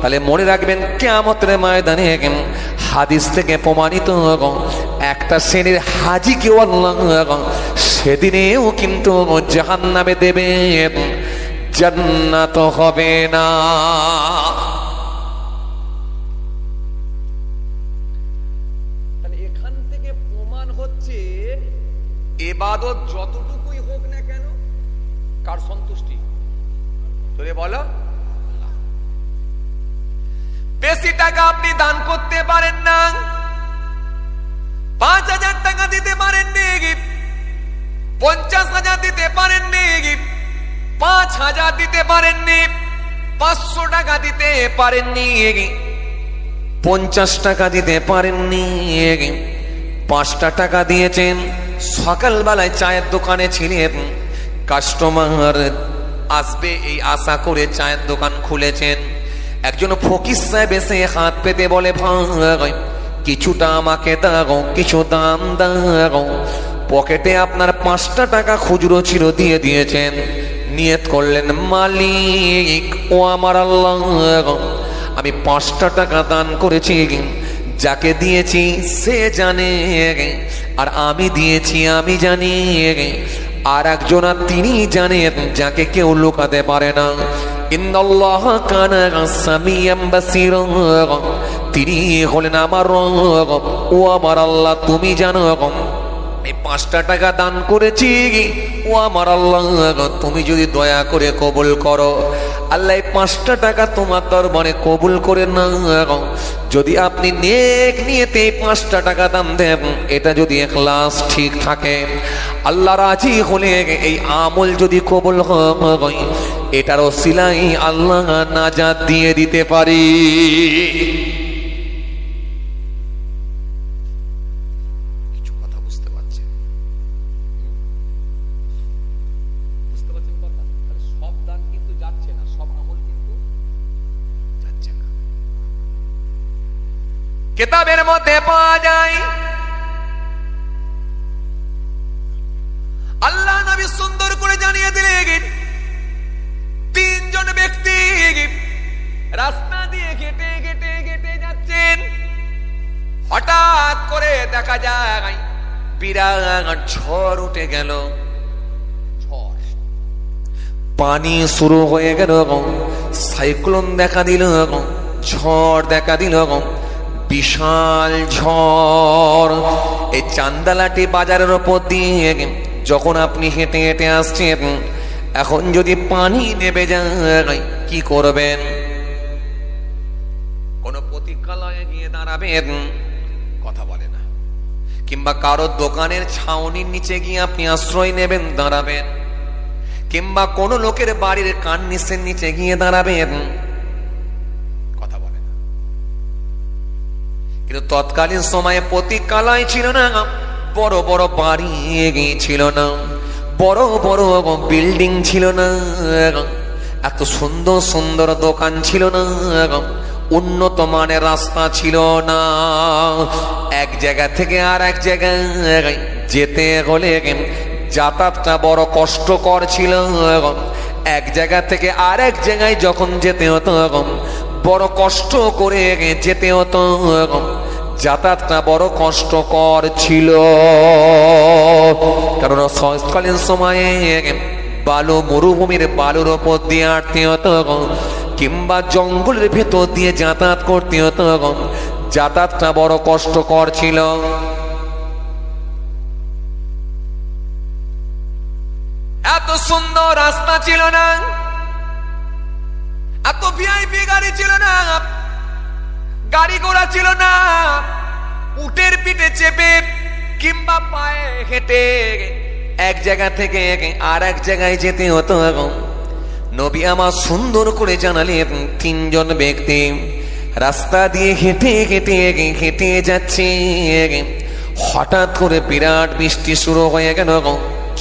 তাহলে মনে রাখবেন কিয়ামতের ময়দানে হাদিস থেকে প্রমাণিত একটা শ্রেণীর হাজীকেও আল্লাহ সেদিনেও কিন্তু জাহান্নামে দেবে, জান্নাত হবে না। এখান থেকে প্রমাণ হচ্ছে ইবাদত যতটুকুই হোক না কেন কার সন্তুষ্টি? তোরে বলো, বেশি টাকা আপনি দান করতে পারেন না, 5,000 টাকা দিতে পারেন নি, 50,000 দিতে পারেন নি, 5,000 দিতে পারেননি, 500 টাকা দিতে পারেননি, 50 টাকা দিতে পারেননি, 5টা টাকা দিয়েছেন। সকালবেলায় চায়ের দোকানে ছিলেন, কাস্টমার আসবে এই আশা করে চায়ের দোকান খুলেছেন। একজন ফকির সাহেব এসে হাত পেতে বলে, ভাই কিছুটা আমাকে দাও, কিছু দাম দাও। পকেটে আপনার 5টা টাকা খুচরো ছিল, দিয়ে দিয়েছেন। নিয়ত করলেন, মালিক ও আমার আল্লাহ, আমি 5টা টাকা দান করেছি, যাকে দিয়েছি সে জানে, আর আমি দিয়েছি আমি জানি, আর একজন তিনি জানেন যাকে কেউ লুকাতে পারে না। ইন্নাল্লাহ কানা সামিয়াম বাসীরা, তিনি হলেন আমার রব ও আমার আল্লাহ, তুমি জানো। এই 5টা টাকা দান করেছি, ও আমার আল্লাহ তুমি যদি দয়া করে কবুল করো, আল্লাহ 5টা টাকা তোমার দরবারে কবুল করে না। যদি আপনি নেক নিয়েতে 5টা টাকা দান দেন, এটা যদি ইখলাস ঠিক থাকে, আল্লাহ রাজি হলে এই আমল যদি কবুল হয়, এটার ওসিলায় আল্লাহ নাজাত দিয়ে দিতে পারি। কিতাবের মধ্যে পাওয়া যায়, আল্লাহ নবী সুন্দর করে জানিয়ে দিলেন, 3 জন ব্যক্তি রাস্তা দিয়ে হেঁটে হেঁটে হেঁটে যাচ্ছেন। হঠাৎ করে দেখা যায় বিরাট ঝড় উঠে গেল, ঝড়, পানি শুরু হয়ে গেল, সাইক্লোন দেখা দিল, ঝড় দেখা দিল, বিশাল ঝড়। এই চান্দালাটি বাজারের উপর দিয়ে যখন আপনি হেঁটে হেঁটে আসছেন, এখন যদি পানি নেমে যায় কি করবেন? কোন প্রতীক্ষালয়ে গিয়ে দাঁড়াবেন, কথা বলে না, কিংবা কারো দোকানের ছাউনির নিচে গিয়ে আপনি আশ্রয় নেবেন, দাঁড়াবেন, কিংবা কোন লোকের বাড়ির কার্নিসের নিচে গিয়ে দাঁড়াবেন, কথা বলে না। কিন্তু তৎকালীন সময়ে প্রতীক্ষালয় ছিল না, বড় বড় বাড়ি ছিল না, বড় বড় বিল্ডিং ছিল না, এত সুন্দর সুন্দর দোকান ছিল না, উন্নত মানের রাস্তা ছিল না। এক জায়গা থেকে আর এক জায়গায় যেতে হলে যাতায়াতটা বড় কষ্টকর ছিল। এক জায়গা থেকে আর এক জায়গায় যখন যেতে হতো, বড় কষ্ট করে যেতে হতো, যাতায়াতটা বড় কষ্টকর ছিল। কারণ তৎকালীন সময়ে বালু, মরুভূমির বালুর ওপর দিয়ে হাঁটতে হতো, কিংবা জঙ্গলের ভেতর দিয়ে যাতায়াত করতে হতো, যাতায়াতটা বড় কষ্টকর ছিল। এত সুন্দর রাস্তা ছিল না, এত ভিআইপি গাড়ি ছিল না, গাড়ি ঘোড়া ছিল না, উটের পিঠে চেপে কিংবা পায়ে হেঁটে এক জায়গা থেকে আর এক জায়গায় যেতে হতো। নবী আমার সুন্দর করে জানালেন, 3 জন ব্যক্তি রাস্তা দিয়ে হেঁটে হেঁটে হেঁটে যাচ্ছে, হঠাৎ করে বিরাট বৃষ্টি শুরু হয়ে গেল,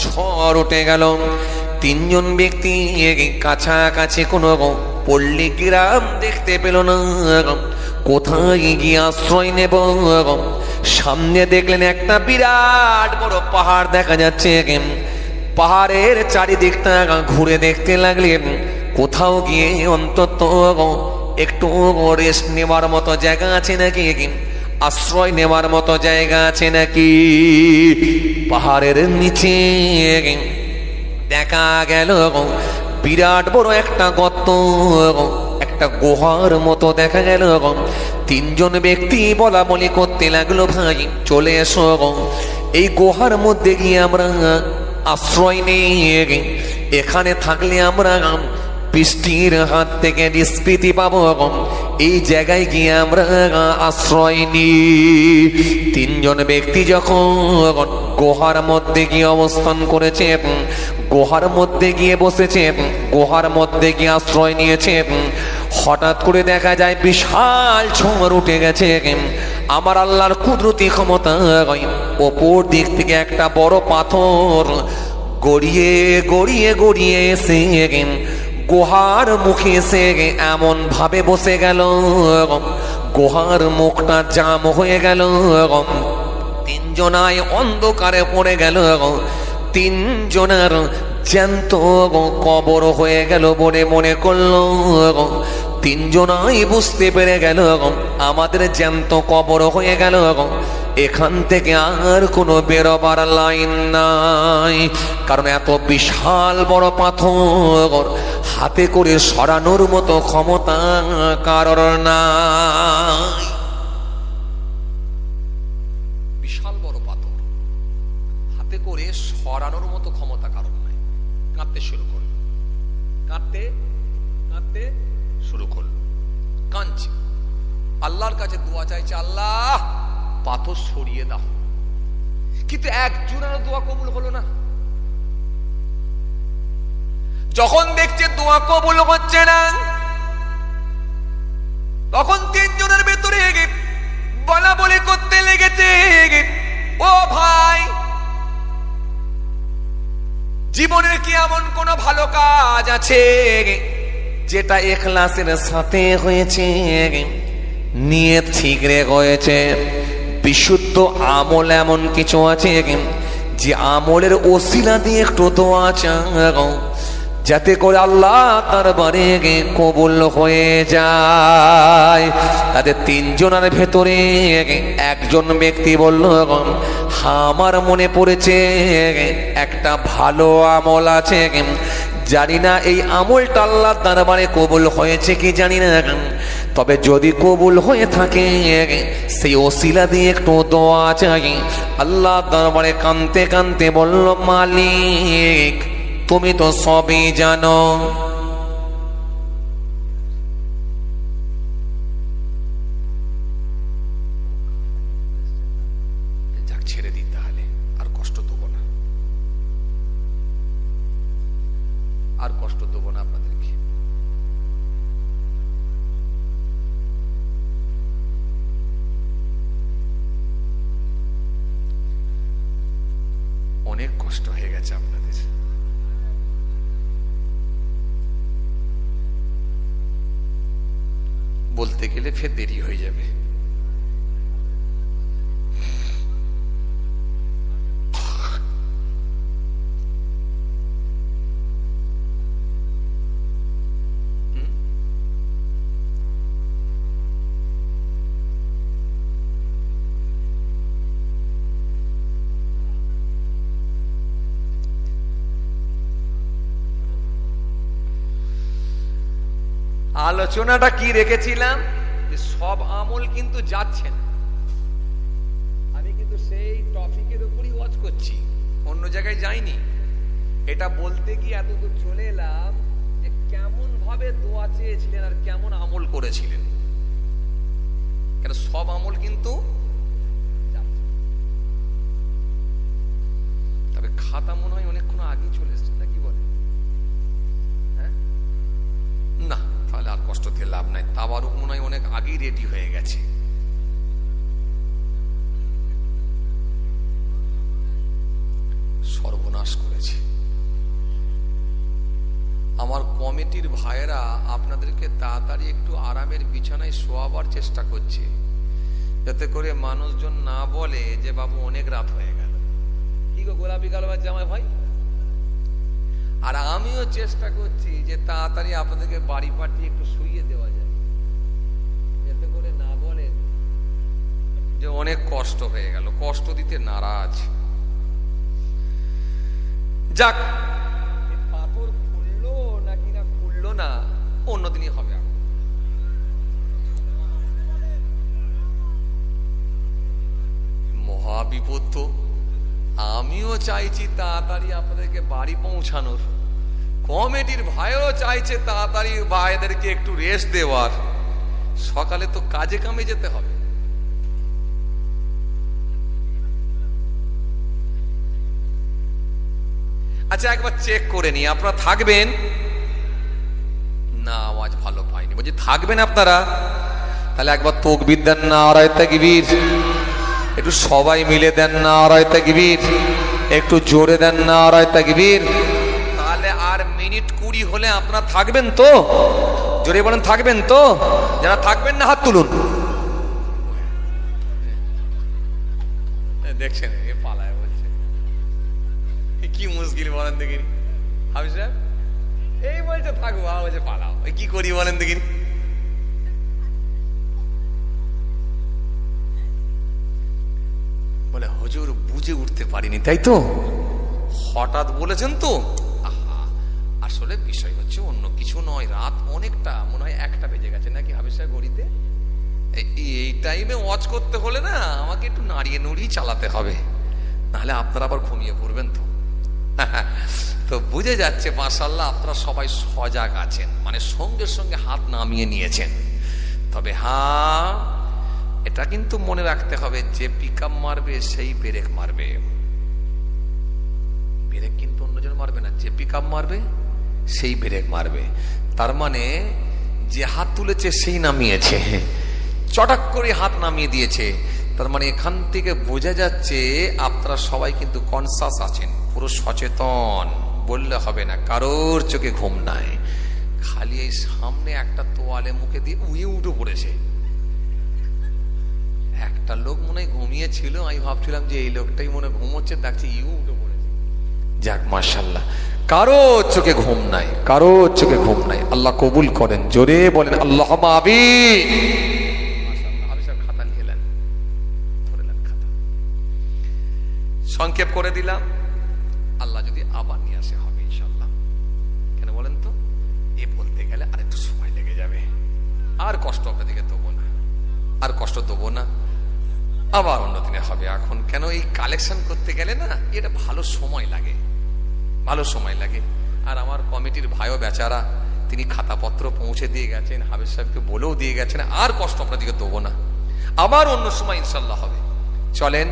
ঝড় উঠে গেল। তিনজন ব্যক্তি কাছাকাছি কোনো পল্লী গ্রাম দেখতে পেল না, কোথায় গিয়ে আশ্রয় নেব। সামনে দেখলেন একটা বিরাট বড় পাহাড় দেখা যাচ্ছে। পাহাড়ের চারিদিকটা ঘুরে দেখতে লাগলেন, কোথাও গিয়ে অন্তত একটু রেস্ট নেওয়ার মতো জায়গা আছে নাকি, আশ্রয় নেওয়ার মতো জায়গা আছে নাকি। পাহাড়ের নিচে দেখা গেল বিরাট বড় একটা গর্ত, একটা গুহার মতো দেখা গেল। তিনজন ব্যক্তি বলা বলি করতে লাগলো, ভাই চলে এসো, এই গুহার মধ্যে গিয়ে আমরা আশ্রয় নেই। এখানে থাকলে আমরা বৃষ্টির হাত থেকে নিষ্কৃতি পাবো, এই জায়গায় গিয়ে আমরা আশ্রয় নিই। তিনজন ব্যক্তি যখন গুহার মধ্যে গিয়ে অবস্থান করেছে, গুহার মধ্যে গিয়ে বসেছে, গুহার মধ্যে গিয়ে আশ্রয় নিয়েছে, হঠাৎ করে দেখা যায় বিশাল ঝড় উঠে গেছে। আমার আল্লাহর কুদরতি ক্ষমতা, ওপর দিক থেকে একটা বড় পাথর গড়িয়ে গড়িয়ে গড়িয়ে এসে গুহার মুখে এসে এমন ভাবে বসে গেল, গুহার মুখটা জাম হয়ে গেল। তিনজনায় অন্ধকারে পড়ে গেল, তিনজনের জ্যান্ত কবর হয়ে গেল বলে মনে করলো। তিনজনাই বুঝতে পেরে গেল আমাদের জ্যান্ত কবর হয়ে গেল, এখান থেকে আর কোনো বেরোবার লাইন নাই। কারণ এত বিশাল বড় পাথর হাতে করে সরানোর মতো ক্ষমতা কারোর নাই। বিশাল বড় পাথর হাতে করে সরানোর মতো ক্ষমতা কারোর নাই। কাঁদতে শুরু করলো, কাঁদতে কাঁদতে শুরু করলো, কাঁদছে, আল্লাহর কাছে দোয়া চাইছে, আল্লাহ পাথর সরিয়ে দাও। কিন্তু একজনের দোয়া কবুল হলো না। যখন দেখছে দোয়া কবুল হচ্ছে না, তখন তিনজনের ভেতরে বলা বলি করতে লেগেছে, ও ভাই, জীবনের কি এমন কোন ভালো কাজ আছে যেটা ইখলাসের সাথে হয়েছে, নিয়ত ঠিক হয়েছে, বিশুদ্ধ আমল এমন কিছু আছে যে আমলের ওসিলা দিয়ে একটু দোয়া চাও, যাতে করে আল্লাহ দরবারে কবুল হয়ে যায়। তাদের তিনজনের ভেতরে একজন ব্যক্তি বলল, আমার মনে পড়েছে একটা ভালো আমল আছে, জানি না এই আমলটা আল্লাহ দরবারে কবুল হয়েছে কি জানি না, তবে যদি কবুল হয়ে থাকে সেই ওসিলা দিয়ে একটু দোয়া চাই। আল্লাহ দরবারে কাঁদতে কাঁদতে বলল, মালিক তুমি তো সবই জানো, যাক ছেড়ে দিই, তাহলে আর কষ্ট দেবো না, আর কষ্ট দেবো না আপনাদেরকে। অনেক কষ্ট হয়ে গেছে আপনাদের। বলতে গেলে ফের দেরি হয়ে যাবে। আলোচনাটা কি রেখেছিলাম, যে সব আমল কিন্তু যাচ্ছে না। আমি কিন্তু সেই টপিকের উপরই ওয়াজ করছি, অন্য জায়গায় যাইনি। এটা বলতে গিয়ে এতদূর চলে এলাম যে কেমন ভাবে দোয়া চেয়েছিলেন আর কেমন আমল করেছিলেন, কেন সব আমল কিন্তু যাচ্ছে। তবে খাতা মনে হয় অনেকক্ষণ আগেই চলে এসছে, না কি বলে? হ্যাঁ, না তাহলে আর কষ্ট দিয়ে লাভ নাই। তাবারুক মনে হয় অনেক আগেই রেডি হয়ে গেছে। বাস করেছি। আমার কমিটির ভাইয়েরা আপনাদেরকে তাড়াতাড়ি একটু আরামের বিছানায় শোয়াবার চেষ্টা করছে, যাতে করে মানুষজন না বলে যে বাবু অনেক রাত হয়ে গেল। কি গো গোলাপি কালবার জামাই ভাই? আর আমিও চেষ্টা করছি যে তাড়াতাড়ি আপনাদেরকে বাড়ি পাঠিয়ে একটু শুইয়ে দেওয়া যায়, যাতে করে না বলেন যে অনেক কষ্ট হয়ে গেল। কষ্ট দিতে নারাজ। যাক, পাথর খুললো নাকি না খুললো না অন্যদিনই হবে। মহাবিপদ তো। আমিও চাইছি তাড়াতাড়ি আপনাদেরকে বাড়ি পৌঁছানোর, কমিটির ভাইও চাইছে তাড়াতাড়ি ভাইদেরকে একটু রেস্ট দেওয়ার। সকালে তো কাজে কামে যেতে হবে। আচ্ছা, একবার চেক করে নি, আপনারা থাকবেন না? আওয়াজ ভালো পাইনি। বলছি থাকবেন আপনারা? তাহলে একবার তাকবীর দেন, নারায়ে তাকবীর। একটু সবাই মিলে দেন নারায়ে তাকবীর। একটু জোরে দেন নারায়ে তাকবীর। তাহলে আর মিনিট 20 হলে আপনারা থাকবেন তো? জোরে বলেন, থাকবেন তো? যারা থাকবেন না হাত তুলুন। দেখছেন এ পালায় বলছে, কি মুশকিল বলেন দেখিনি। হাবিব সাহেব এই বলছে থাকবো, বলছে পালাও। কি করি বলেন দেখিনি। বলে হুজুর বুঝে উঠতে পারিনি, তাই তো? হঠাৎ বলেছেন তো। আহা, আসলে বিষয় হচ্ছে অন্য কিছু নয়। রাত অনেকটা, মনে হয় 1টা বেজে গেছে নাকি হাবিব সাহেব ঘড়িতে? এই টাইমে ওয়াচ করতে হলে না আমাকে একটু নাড়িয়ে নুড়িয়ে চালাতে হবে, নাহলে আপনারা আবার ঘুমিয়ে পড়বেন তো। তো বুঝে যাচ্ছে মাশাআল্লাহ আপনারা সবাই সজাগ আছেন, মানে সঙ্গে সঙ্গে হাত নামিয়ে নিয়েছেন। তবে হ্যাঁ, এটা কিন্তু মনে রাখতে হবে, যে পিকআপ মারবে সেই ব্রেক মারবে। ব্রেক কিন্তু অন্যজন মারবে না, যে পিকআপ মারবে সেই ব্রেক মারবে। তার মানে যে হাত তুলেছে সেই নামিয়েছে, চটাক করে হাত নামিয়ে দিয়েছে। তার মানে এখান থেকে বোঝা যাচ্ছে আপনারা সবাই কিন্তু কনসাস আছেন, পুরো সচেতন। বললে হবে না, কারোর চোখে ঘুম নাই। খালি এই সামনে একটা তোয়ালে মুখে দিয়ে উঠে পড়েছে। একটা লোক মনে হয় ঘুমিয়েছিল, আমি ভাবছিলাম যে এই লোকটাই মনে ঘুমোচ্ছে, দেখছি উঠে পড়েছে। যাক মাশাআল্লাহ, কারো চোখে ঘুম নাই, কারো চোখে ঘুম নাই। আল্লাহ কবুল করেন, জোরে বলেন আল্লাহুম্মা আমিন। সংক্ষেপ করে দিলাম, আল্লাহ যদি আবার নিয়ে আসে হবে ইনশাআল্লাহ। কেন বলেন তো? এ বলতে গেলে আর একটু সময় লেগে যাবে। আর কষ্ট আপনাদেরকে দেবো না, আর কষ্ট দেবো না। আবার অন্যদিনে হবে। এখন কেন এই কালেকশন করতে গেলে না এটা ভালো সময় লাগে, ভালো সময় লাগে। আর আমার কমিটির ভাইও বেচারা, তিনি খাতাপত্র পৌঁছে দিয়ে গেছেন, হাবিব সাহেবকে বলেও দিয়ে গেছেন। আর কষ্ট আপনাদেরকে দেবো না, আবার অন্য সময় ইনশাআল্লাহ হবে। চলেন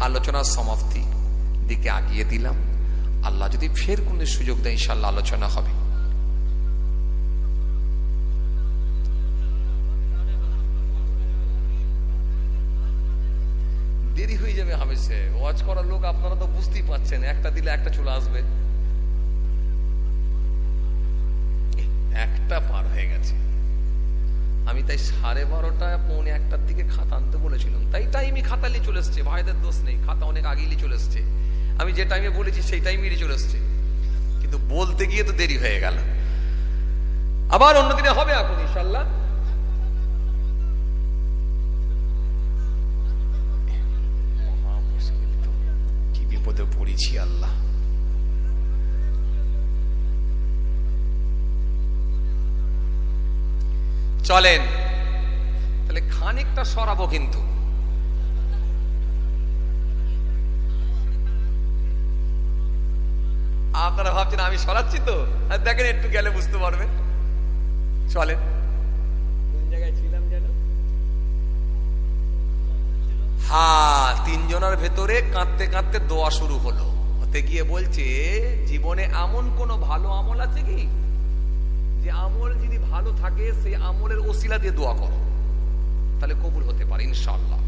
আলোচনার সমাপ্তি দিকে আগিয়ে দিলাম। আল্লাহ যদি ফের কোন সুযোগ দেয় ইনশাআল্লাহ আলোচনা হবে। দেরি হয়ে যাবে হাবিব সাহেব, ওয়াজ করার লোক আপনারা তো বুঝতেই পারছেন, একটা দিলে একটা চলে আসবে। 1টা পার হয়ে গেছে। আমি তাই 12:30 পৌনে 1টার দিকে খাতা আনতে বলেছিলাম, তাই টাইমই খাতা নিয়ে চলে এসছে। ভাইদের দোষ নেই, খাতা অনেক আগে নিয়ে চলে এসছে। আমি যে টাইমে বলেছি সেই টাইমে চলে এসছে, কিন্তু বলতে গিয়ে তো দেরি হয়ে গেল। আবার অন্যদিনে হবে এখন ইনশাআল্লাহ। মহা মুশকিল তো, কি বিপদে পড়েছি আল্লাহ। চলেন তাহলে খানিকটা সরাবো, কিন্তু আপনারা ভাবছেন আমি সরাচ্ছি তো, দেখেন একটু গেলে বুঝতে পারবেন। চলেন, কোন জায়গায় ছিলাম যেন? হ্যাঁ, 3 জনের ভেতরে কাঁদতে কাঁদতে দোয়া শুরু হলো। হতে গিয়ে বলছে, জীবনে এমন কোন ভালো আমল আছে কি, যে আমল যদি ভালো থাকে সেই আমলের ওসিলা দিয়ে দোয়া করো, তাহলে কবুল হতে পারে ইনশাআল্লাহ।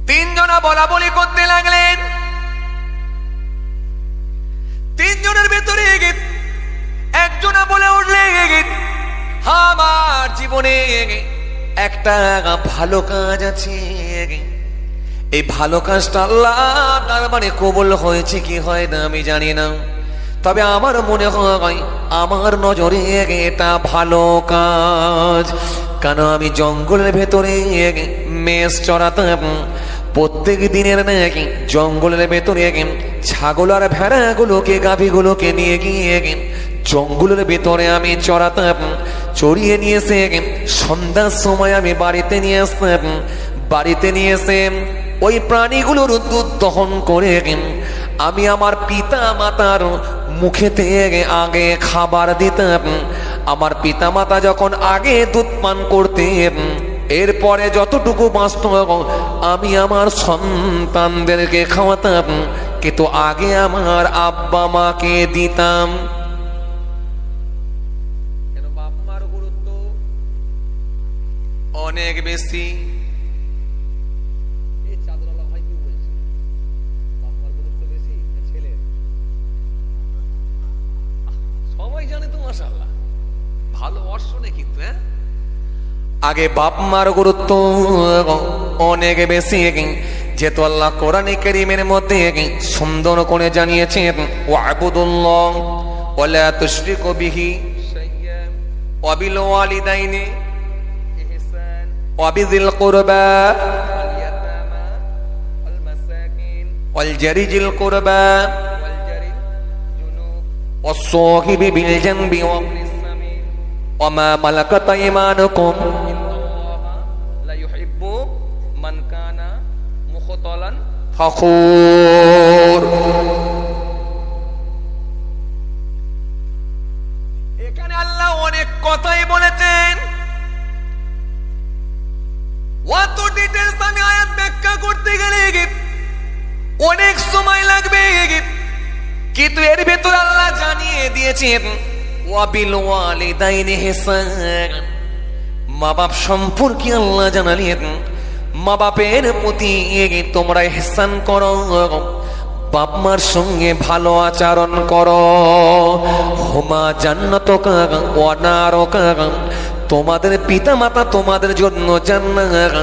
3 জনা বলা বলি করতে লাগলেন, বলে উঠলেন, আমার জীবনে একটা ভালো কাজ আছে, এই ভালো কাজটা আল্লাহ দরবারে কবুল হয়েছে কি হয় না আমি জানি না, তবে আমার মনে হয় আমার নজরে এটা ভালো কাজ। কেন আমি জঙ্গলের ভেতরে মেষ চড়াতাম, প্রত্যেক দিনের নাকি জঙ্গলের ভেতরে ছাগল আর ভেড়াগুলোকে গাভীগুলোকে নিয়ে গিয়ে জঙ্গলের ভেতরে আমি চড়াতাম, চড়িয়ে নিয়ে এসে সন্ধ্যার সময় আমি বাড়িতে নিয়ে আসতাম, বাড়িতে নিয়ে এসে ওই প্রাণীগুলোর দুধ দহন করে আমি আমার পিতা মাতার মুখেতে আগে খাবার দিতাম। আমার পিতা মাতা যখন আগে দুধ পান করতেন, এরপরে যতটুকু বাঁচত আমি আমার সন্তানদেরকে খাওয়াতাম, কিন্তু আগে আমার আব্বা মাকে দিতাম। কেন বাপ মার গুরুত্ব অনেক বেশি। এই চাঁদওয়ালা ভাই কি বলছে, বাপ মার গুরুত্ব বেশি না ছেলের? সবাই জানে তো মাশাআল্লাহ, ভালো অর্থ নেই কিন্তু। হ্যাঁ, আগে বাপ মার গুরুত্ব অনেক বেশি, যেহেতু আল্লাহ কোরআনে কারীমের মধ্যে সুন্দর করে জানিয়েছেন, ওয়াবুদুল্লাহ ওয়ালা তুশরিকু বিহি শাইয়্যান ওয়া বিল ওয়ালিদাইনি ইহসান ওয়া বিযিল কুরবা ওয়াল ইয়াতামা ওয়াল মাসাকিন ওয়াল জারিজিল কুরবা ওয়াল জারিল জুনুব ওয়াস সাহিবি বিল জানবি ওয়াবনিস সামিন ওয়া মা মালাকাত আইমানুকুম ইন্নাল্লাহা লা ইউহিব্বু মান কানা মুখতালান। ফাখুর। এখানে আল্লাহ অনেক কথাই বলেছেন, অত ডিটেলস আমি আয়াত ব্যাখ্যা করতে গেলে অনেক সময় লাগবে, কিন্তু এর ভেতর আল্লাহ জানিয়ে দিয়েছেন ওয়াবিল ওয়ালিদাইনি ইহসান। মা বাপ সম্পর্কে আল্লাহ জানালেন, মা বাপের প্রতি তোমরা ইহসান করো, বাপ মার সঙ্গে ভালো আচরণ করো। হুমা জান্নাতুকা ওয়া নারুকা, তোমাদের পিতা মাতা তোমাদের জন্য জান্নাত,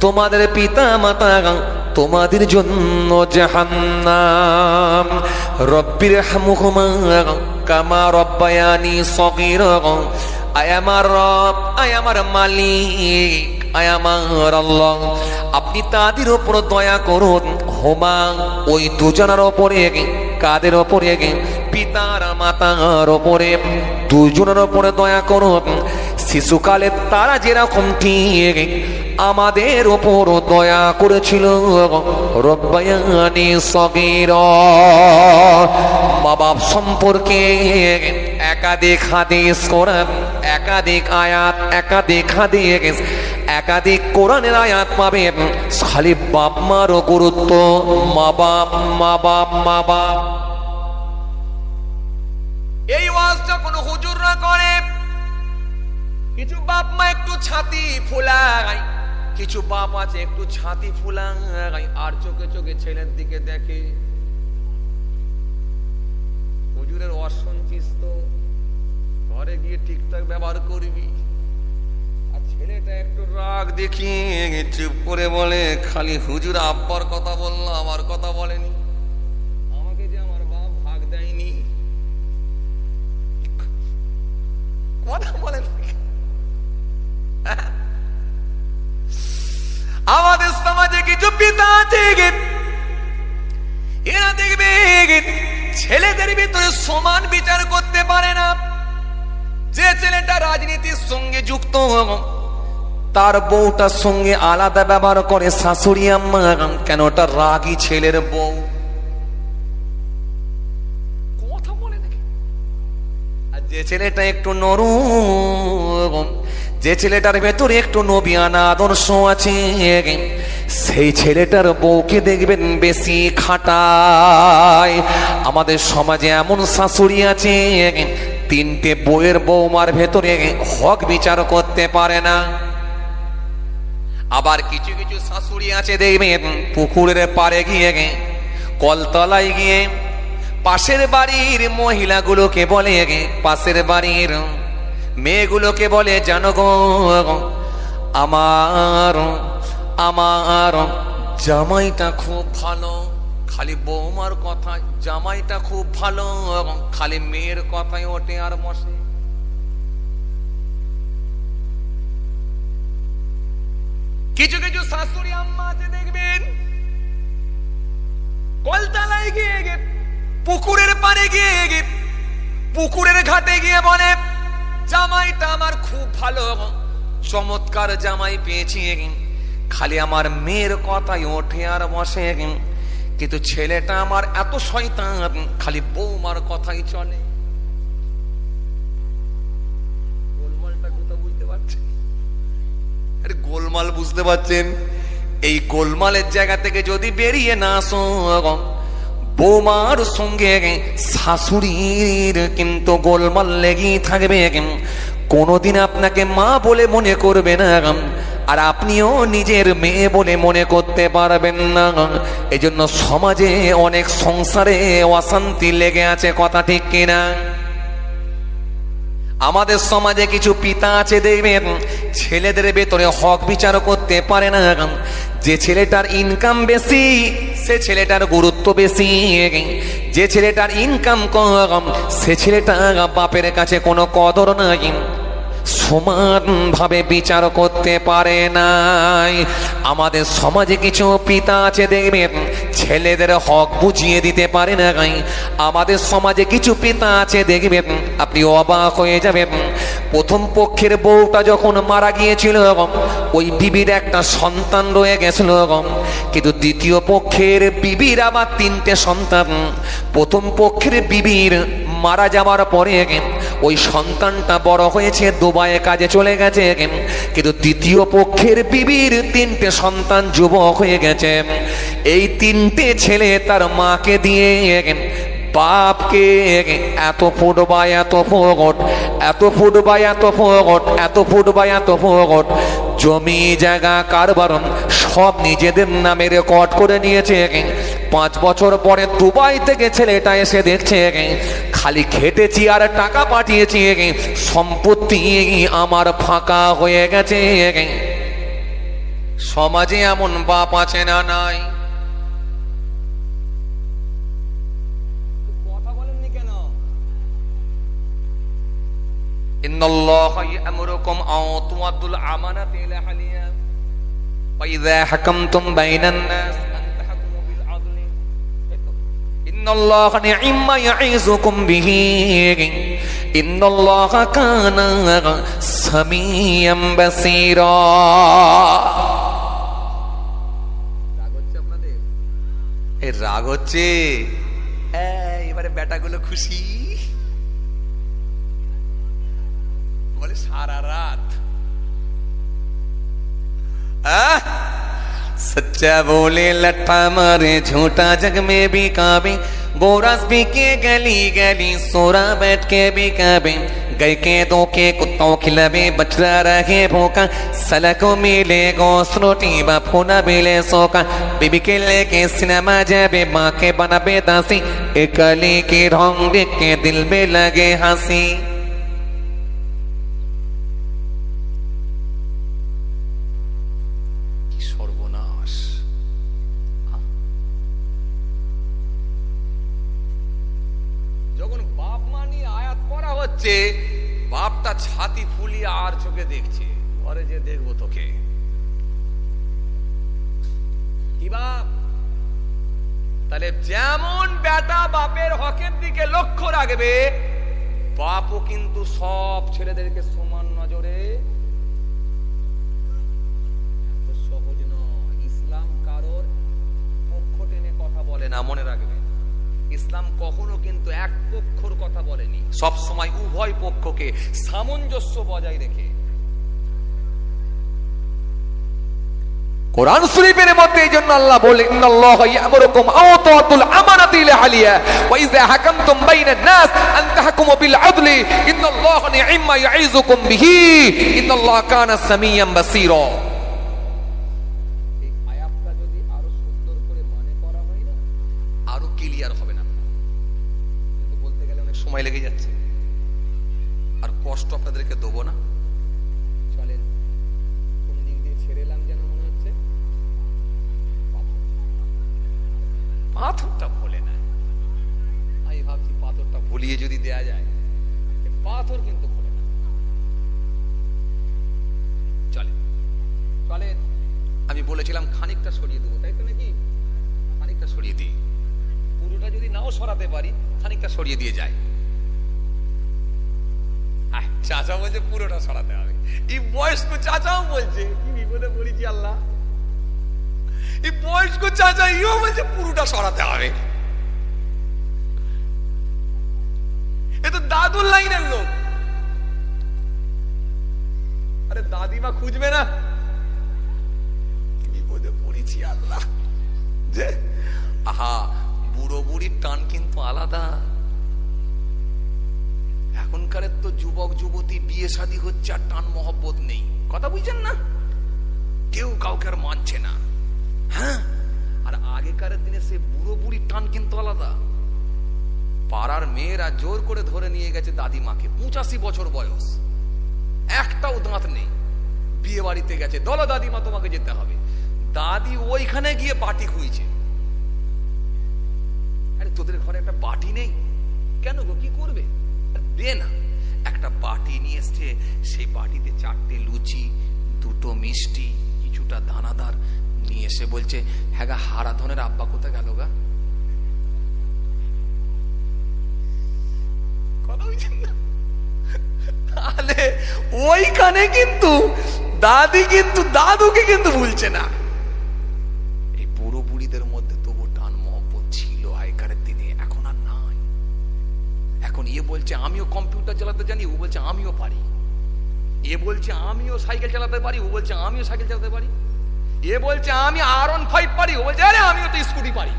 তোমাদের পিতা মাতা তোমাদের জন্য জাহান্নাম। রব্বিরহামহুমা কামা রব্বায়ানি সগীরা। আয় আমার রব, আয় আমার মালিক, আয় আমার আল্লাহ, আপনি তাদের উপর দয়া করুন। হোমা, ওই দুজনের ওপরে, কাদের ওপরে? পিতার মাতার ওপরে, দুজনের ওপরে দয়া করুন। শিশুকালে তারা যেরকম ঠিক আমাদের ওপর দয়া করেছিল। রব্বায়ানি সগীরা। মা বাপ সম্পর্কে একাধিক হাদিস কোরআন, একাধিক আয়াত, একাধিক হাদিস, একাধিক কোরআনের আয়াত পাবেন। খালি বাপ মারও গুরুত্ব, মা বাপ, মা বাপ, মা বাপ। এই ওয়াজটা কোনো হুজুররা করে, কিছু বাপ মা একটু ছাতি ফুলায়, কিছু বাপ আছে একটু ছাতি ফুলায় আর চোখে চোখে ছেলের দিকে দেখে। হুজুরের ওয়াজ শুনছিস তো, ঘরে গিয়ে ঠিকঠাক ব্যবহার করবি। আর ছেলেটা একটু রাগ দেখিয়ে চুপ করে বলে, খালি হুজুর আব্বার কথা বললো, আমার কথা বলেনি, আমাকে যে আমার বাপ ভাগ দেয়নি। কথা বলেন। আমাদের সমাজে কিছু পিতা আছে, এরা দেখবে ছেলেদের ভিতরে সমান বিচার করতে পারে না। যে ছেলেটা রাজনীতির সঙ্গে যুক্ত, তার বউটার সঙ্গে আলাদা ব্যবহার করে শাশুড়ি আম্মা, কেন ওটা রাগী ছেলের বউ। কথা বলে দেখে। আর যে ছেলেটা একটু নরম, যে ছেলেটার ভেতরে একটু নবিয়ানা আদর্শ আছে, সেই ছেলেটার বউকে দেখবেন বেশি খাটায়। আমাদের সমাজে এমন শাশুড়ি আছে, তিনটে বউয়ের বৌমার ভেতরে হক বিচার করতে পারে না। আবার কিছু কিছু শাশুড়ি আছে দেখবেন পুকুরের পাড়ে গিয়ে, কলতলায় গিয়ে পাশের বাড়ির মহিলাগুলোকে বলে, পাশের বাড়ির মেয়েগুলোকে বলে, জানো গো আমার জামাইটা খুব ভালো, খালি বৌমার কথা, জামাইটা খুব ভালো, খালি মেয়ের কথায় ওঠে আর বসে। কিছু কিছু শাশুড়ি আম্মা আছে দেখবেন, কলতলায় গিয়ে পুকুরের পাড়ে গিয়ে পুকুরের ঘাটে গিয়ে বলে, জামাইটা আমার খুব ভালো, চমৎকার জামাই পেয়েছি, খালি আমার মেয়ের কথাই ওঠে আর বসে, কিন্তু ছেলেটা আমার এত শয়তান, খালি বৌমার কথাই চলে। গোলমালটা কোথাও বুঝতে পারছেন? আরে গোলমাল বুঝতে পারছেন? এই গোলমালের জায়গা থেকে যদি বেরিয়ে না আসো, বৌমার সঙ্গে শাশুড়ির কিন্তু গোলমাল লেগেই থাকবে, কোনোদিন আপনাকে মা বলে মনে করবে না, আর আপনিও নিজের মেয়ে বলে মনে করতে পারবেন না। এজন্য সমাজে অনেক সংসারে অশান্তি লেগে আছে, কথা ঠিক কিনা? আমাদের সমাজে কিছু পিতা আছে দেখবেন, ছেলেদের ভেতরে হক বিচার করতে পারে না। যে ছেলেটার ইনকাম বেশি সে ছেলেটার গুরুত্ব বেশি, যে ছেলেটার ইনকাম কম সে ছেলেটা বাপের কাছে কোনো কদর নাই, সমানভাবে বিচার করতে পারে নাই। আমাদের সমাজে কিছু পিতা আছে দেখবেন, ছেলেদের হক বুঝিয়ে দিতে পারে না। আমাদের সমাজে কিছু পিতা আছে দেখবেন, আপনি অবাক হয়ে যাবেন, প্রথম পক্ষের বউটা যখন মারা গিয়েছিল, ওই বিবির একটা সন্তান রয়ে গেছিল, কিন্তু দ্বিতীয় পক্ষের বিবির আবার 3টে সন্তান। প্রথম পক্ষের বিবির মারা যাওয়ার পরে ওই সন্তানটা বড় হয়েছে, দুবাইয়ে কাজে চলে গেছে, কিন্তু দ্বিতীয় পক্ষের বিবির 3টে সন্তান যুবক হয়ে গেছে। এই 3টে ছেলে তার মাকে দিয়ে বাপকে এত ফুট বা এত ফোগট, এত ফুট বা এত ফোগট, এত ফুট বা এত ফোগট জমি জায়গা কারবার সব নিজেদের নামে রেকর্ড করে নিয়েছে। 5 বছর পরে দুবাই থেকে ছেলেটা এসে দেখছে, খালি খেটেছি আর টাকা পাঠিয়েছি, সম্পত্তি আমার ফাঁকা হয়ে গেছে। সমাজে এমন বাপ আছে না নাই? কথা বলেননি কেন? ইন্নাল্লাহা ইয়া'মুরুকুম আন তু'আদ্দুল আমানাতি ইলা আহলিহা ওয়া ইযা হাকামতুম বাইনান নাস আন তাহকুমু বিল আদলি। ইন্নাল্লাহা নি'ম্মা ইয়া'iযুকুম বিহি ইন্নাল্লাহা কানা সামিয়াম বাসীরা। রাগ হচ্ছে আপনাদের? এই রাগ হচ্ছে? এবারে বেটাগুলো খুশি বলে সারা রাত। सच्चा बोले लट्ठा मारे झूठा जग में भी काबे, बोरस भी के गली गली सोरा बैठ के भी काबे, गए के दो के कुत्तों खिलावे बचरा रहे भूखा, सलको मिले गोश्त रोटी बापू न मिले सोका, बीबी के लेके सिनेमा जाबे माँ के बना बेदासी, एक गली की ढोंग देख के दिल में लगे हंसी। বাপটা ছাতি ফুলিয়ে আর চোখে দেখছে, ঘরে যে দেখবো তোকে। কি বাপ? তাহলে যেমন বেটা বাপের হকের দিকে লক্ষ্য রাখবে, বাপও কিন্তু সব ছেলেদেরকে সমান নজরে। সহজ নয়। ইসলাম কারোর পক্ষ টেনে কথা বলে না, মনে রাখবে। ইসলাম কখনো কিন্তু এক পক্ষর কথা বলেনি, সব সময় উভয় পক্ষকে সামঞ্জস্য বজায় রেখে। কোরআন শরীফের মধ্যে এই জন্য আল্লাহ বলেন, ইন্নাল্লাহা ইয়া'মুরুকুম আন তু'আদ্দুল আমানাতি ইলা আহলিহা ওয়া ইযা হাকামতুম বাইনান নাস আন তাহকুমু বিল আদলি ইন্নাল্লাহা নি'ম্মা ইয়া'iযুকুম বিহি ইন্নাল্লাহা কানা সামিয়াম বাসীরা। এই আয়াতটা যদি আরো সুন্দর করে মনে করা হয় না, আরো ক্লিয়ার হবে না। সময় লেগে যাচ্ছে, আর কষ্ট আপনাদেরকে দেবো না। চলেন, কোন দিক দিয়ে ছেড়ে এলাম যেন মনে হচ্ছে, পাথরটা ভোলে না। আমি ভাবছি পাথরটা ভুলিয়ে যদি দেয়া যায়, পাথর কিন্তু ভোলে না। চলেন চলেন, আমি বলেছিলাম খানিকটা সরিয়ে দেবো, তাই তো নাকি? খানিকটা সরিয়ে দিই, পুরোটা যদি নাও সরাতে পারি খানিকটা সরিয়ে দিয়ে যায়। চাচা বলছে পুরোটা সরাতে হবে, এই বয়স্ক চাচাও বলছে, কি বিপদে পড়েছি আল্লাহ। এই বয়স্ক চাচা ইও বলছে পুরোটা সরাতে হবে। এ তো দাদুর লাইনের লোক। আরে দাদিমা খুঁজবে না, বিপদে পড়েছি আল্লাহ। যে আহা, বুড়ো বুড়ির টান কিন্তু আলাদা। এখনকার তো যুবক যুবতী বিয়ে শাদী হচ্ছে আর টান মহব্বত নেই, কথা বুঝছেন না? কেউ কাউকে আর মানছে না। হ্যাঁ, আর আগেকার দিনে সে বুড়ো বুড়ির টান কিন্তু আলাদা। পাড়ার মেয়েরা জোর করে ধরে নিয়ে গেছে দাদিমাকে, 85 বছর বয়স, একটাও দাঁত নেই, বিয়ে বাড়িতে গেছে, দলো দাদিমা তোমাকে যেতে হবে। দাদি ওইখানে গিয়ে বাটি খুঁজছে। আরে তোদের ঘরে একটা বাটি নেই কেন গো, কি করবে? দে না। একটা বাটি নিয়ে এসছে, সেই বাটিতে 4টে লুচি, 2টো মিষ্টি, কিছুটা দানাদার নিয়ে এসে বলছে, হ্যাঁ গা, হারাধনের আব্বা কোথায় গেল গা? কথা বুঝছেন না? তাহলে ওইখানে কিন্তু দাদি কিন্তু দাদুকে কিন্তু ভুলছে না। এই বুড়ো বুড়িদের মধ্যে তবু টান মহব্বত ছিল আগেকার দিনে, এখন আর নাই। এখন এ বলছে আমিও কম্পিউটার চালাতে জানি, ও বলছে আমিও পারি। এ বলছে আমিও সাইকেল চালাতে পারি, ও বলছে আমিও সাইকেল চালাতে পারি। এ বলছে আমি R15 পারি, ও বলছে আরে আমিও তো স্কুটি পারি।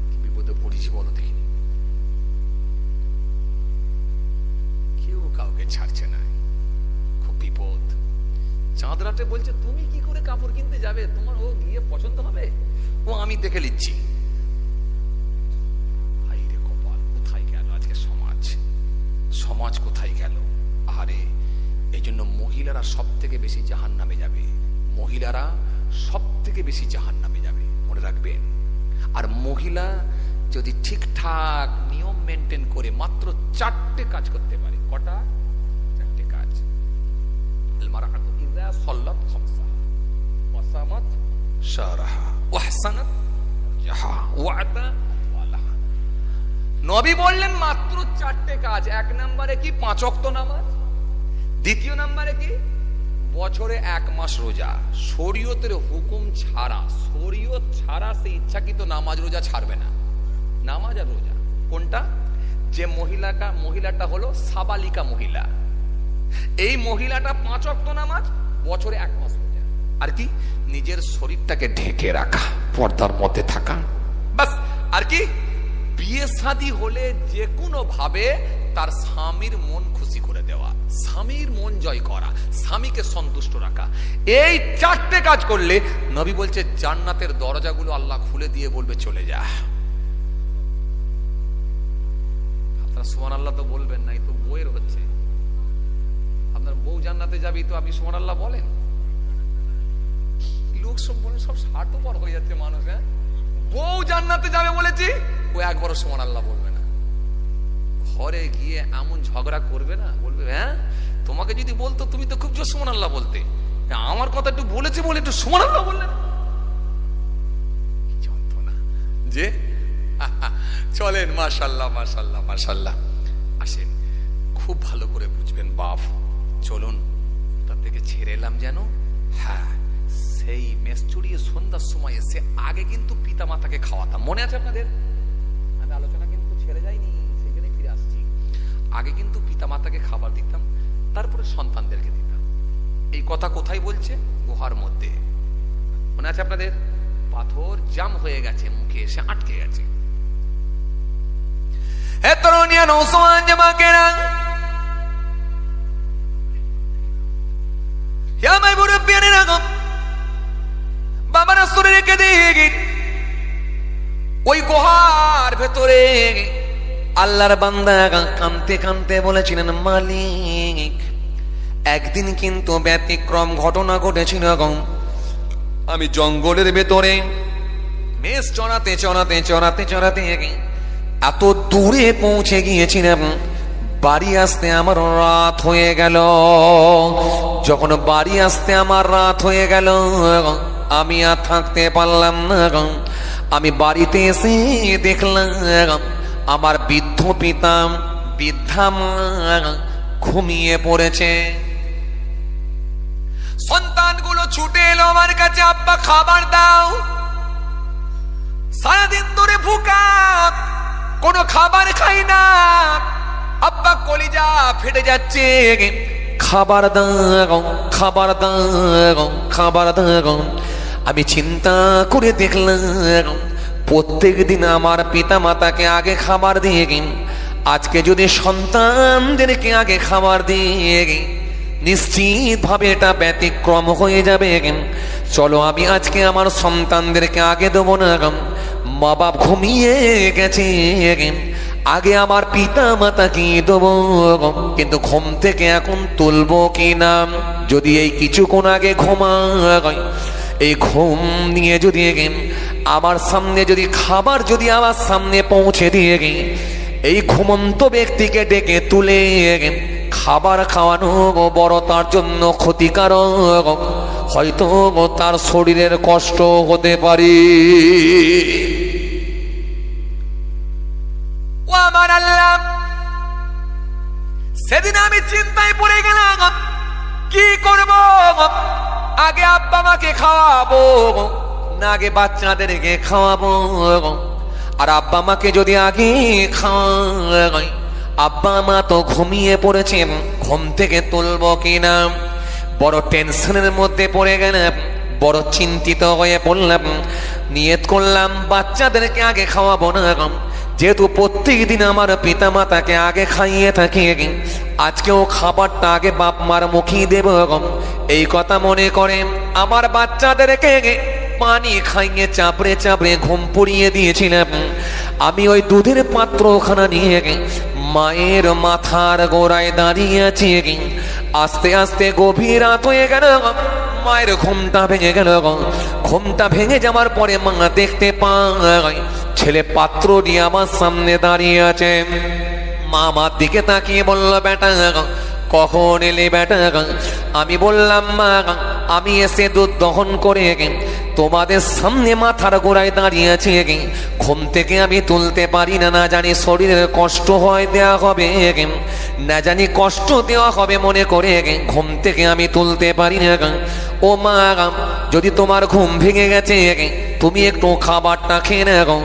কি বিপদে পড়েছি বলো দেখি। কেউ কাউকে ছাড়ছে না, খুব বিপদ। চাঁদরাতে বলছে তুমি কি করে কাপড় কিনতে যাবে, তোমার ও গিয়ে পছন্দ হবে? ও আমি দেখে নিচ্ছি। হাইরে কপাল, কোথায় গেল আজকে সমাজ, সমাজ কোথায় গেল? আরে এই জন্য মহিলারা সব থেকে বেশি জাহান্নামে যাবে, মহিলারা সব থেকে বেশি জাহান্নামে যাবে, মনে রাখবেন। আর মহিলা যদি ঠিকঠাক নিয়ম মেনটেন করে মাত্র 4টে কাজ করতে পারে। কটা? 4টে কাজ। المرأة إذا صلت خمسها وصامت شهرها وأحسنت فرجها وأعطت مالها। নবী বললেন মাত্র 4টে কাজ। 1 নম্বরে কি? 5 ওয়াক্ত নামাজ। দ্বিতীয় নম্বরে কি? বছরে 1 মাস রোজা, শরীয়তের হুকুম ছাড়া। শরীয়ত ছাড়া সে ইচ্ছাকৃত নামাজ রোজা ছাড়বে না। নামাজ আর রোজা কোনটা? যে মহিলাটা হলো সাবালিকা মহিলা, এই মহিলাটা 5 ওয়াক্ত নামাজ, বছরে 1 মাস রোজা। আর কি? নিজের শরীরটাকে ঢেকে রাখা, পর্দার মধ্যে থাকা, বাস। আর কি? বিয়ে শাদী হলে যে কোনো ভাবে তার স্বামীর মন খুশি করে দেওয়া, স্বামীর মন জয় করা, স্বামীকে সন্তুষ্ট রাখা। এই 4টে কাজ করলে নবী বলছে জান্নাতের দরজাগুলো আল্লাহ খুলে দিয়ে বলবে চলে যা। আপনারা সুবহানাল্লাহ তো বলবেন না, এই তো বইয়ের হচ্ছে। আপনার বউ জান্নাতে যাবি তো আপনি সুবহানাল্লাহ বলেন? লোক সব বলে, সব স্বার্থপর হয়ে যাচ্ছে মানুষ। হ্যাঁ, বউ জান্নাতে যাবে বলেছি, ও একবারও সুবহানাল্লাহ বলবে না। ঘরে গিয়ে এমন ঝগড়া করবে না, বলবে হ্যাঁ তোমাকে যদি বলতো তুমি তো খুব জোর সুবহানাল্লাহ বলতে, আমার কথা একটু বলেছে বলে একটু সুবহানাল্লাহ বললেন। যন্ত্রণা যে। চলেন, মাশাআল্লাহ মাশাআল্লাহ মাশাআল্লাহ। আসেন, খুব ভালো করে বুঝবেন বাপ। চলুন, তার থেকে ছেড়ে এলাম যেন। হ্যাঁ, সেই মেস চড়িয়ে সন্ধ্যার সময় এসে আগে কিন্তু পিতা মাতাকে খাওয়াতাম, মনে আছে আপনাদের? আমি আলোচনা কিন্তু ছেড়ে যাইনি, সেখানে ফিরে আসছি। আগে কিন্তু পিতা মাতাকে খাবার দিতাম, তারপরে সন্তানদেরকে দিতাম। এই কথা কোথায় বলছে? গুহার মধ্যে, মনে আছে আপনাদের? পাথর জাম হয়ে গেছে, মুখে এসে আটকে গেছে। হে তরুণিয়া নৌসওয়ান জামাকেরা, হে মাই মুরব্বিয়ানেরা, বাবা রাসূল রেখে দিয়ে ওই গুহার ভেতরে আল্লাহর বান্দা কাঁদতে কাঁদতে বলেছিলেন, মালিক একদিন কিন্তু ব্যতিক্রম ঘটনা ঘটেছিল। আমি জঙ্গলের ভেতরে মেষ চড়াতে চড়াতে চড়াতে চড়াতে এত দূরে পৌঁছে গিয়েছিলাম, বাড়ি আসতে আমার রাত হয়ে গেল। যখন বাড়ি আসতে আমার রাত হয়ে গেল, আমি আর থাকতে পারলাম না। আমি বাড়িতে এসে দেখলাম আমার বৃদ্ধ পিতা বৃদ্ধা মা ঘুমিয়ে পড়েছে। সন্তানগুলো ছুটে এলো আমার কাছে, আব্বা খাবার দাও। সারাদিন ধরে ভুকা, কোনো খাবার খাই না। আব্বা কলিজা ফেটে যাচ্ছে, খাবার দাও খাবার দাও খাবার দাও। আমি চিন্তা করে দেখলাম প্রত্যেক দিন আমার পিতা মাতাকে আগে খাবার দিয়ে আজকে যদি সন্তানদেরকে আগে খাবার দিয়ে নিশ্চিত ভাবে এটা ব্যতিক্রম হয়ে যাবে। চলো আমি আজকে আমার সন্তানদেরকে আগে দেবো না। মা বাপ ঘুমিয়ে গেছে, আগে আমার পিতা মাতাকে দেবো। কিন্তু ঘুম থেকে এখন তুলবো কি না? যদি এই কিছুক্ষণ আগে ঘুমায়, এই ঘুম নিয়ে যদি আমার সামনে যদি খাবার যদি আমার সামনে পৌঁছে দিয়ে এই ঘুমন্ত ব্যক্তিকে ডেকে তুলে খাবার খাওয়ানো বড় তার জন্য ক্ষতিকারক, হয়তো তার শরীরের কষ্ট হতে পারে। ও আমার আল্লাহ, সেদিন আমি চিন্তায় পড়ে গেলাম কি করব। আগে আব্বা মাকে খাওয়াবো না আগে বাচ্চাদেরকে খাওয়াবো? আর আব্বা মাকে যদি আগে খাওয়াই, আব্বা মা তো ঘুমিয়ে পড়েছেন, ঘুম থেকে তুলবো কিনা? বড় টেনশনের মধ্যে পড়ে গেলাম, বড় চিন্তিত হয়ে পড়লাম। নিয়ত করলাম বাচ্চাদেরকে আগে খাওয়াবো না, যেহেতু প্রত্যেক দিন আমার পিতা মাতাকে আগে খাইয়ে থাকি, আজকেও খাবারটা আগে বাপ মার মুখেই দেব। এই কথা মনে করে আমার বাচ্চাদেরকে পানি খাইয়ে চাপড়ে চাপড়ে ঘুম পড়িয়ে দিয়েছিলাম। আমি ওই দুধের পাত্রখানা নিয়ে মায়ের মাথার গোড়ায় দাঁড়িয়ে আছি। আস্তে আস্তে গভীর রাত হয়ে গেল, মায়ের ঘুমটা ভেঙে গেল। ঘুমটা ভেঙে যাওয়ার পরে মা দেখতে পায় ছেলে পাত্র নিয়ে আমার সামনে দাঁড়িয়ে আছে। মা আমার দিকে তাকিয়ে বলল, বেটা কখন এলে বেটা? আমি বললাম, মা আমি এসে দুধ দহন করে তোমাদের সামনে মাথার গোড়ায় দাঁড়িয়ে আছি। ঘুম থেকে আমি তুলতে পারি না, না জানি শরীরের কষ্ট হয় দেওয়া হবে, না জানি কষ্ট দেওয়া হবে মনে করে ঘুম থেকে আমি তুলতে পারি না। ও মা, যদি তোমার ঘুম ভেঙে গেছে তুমি একটু খাবারটা খেয়ে নাও।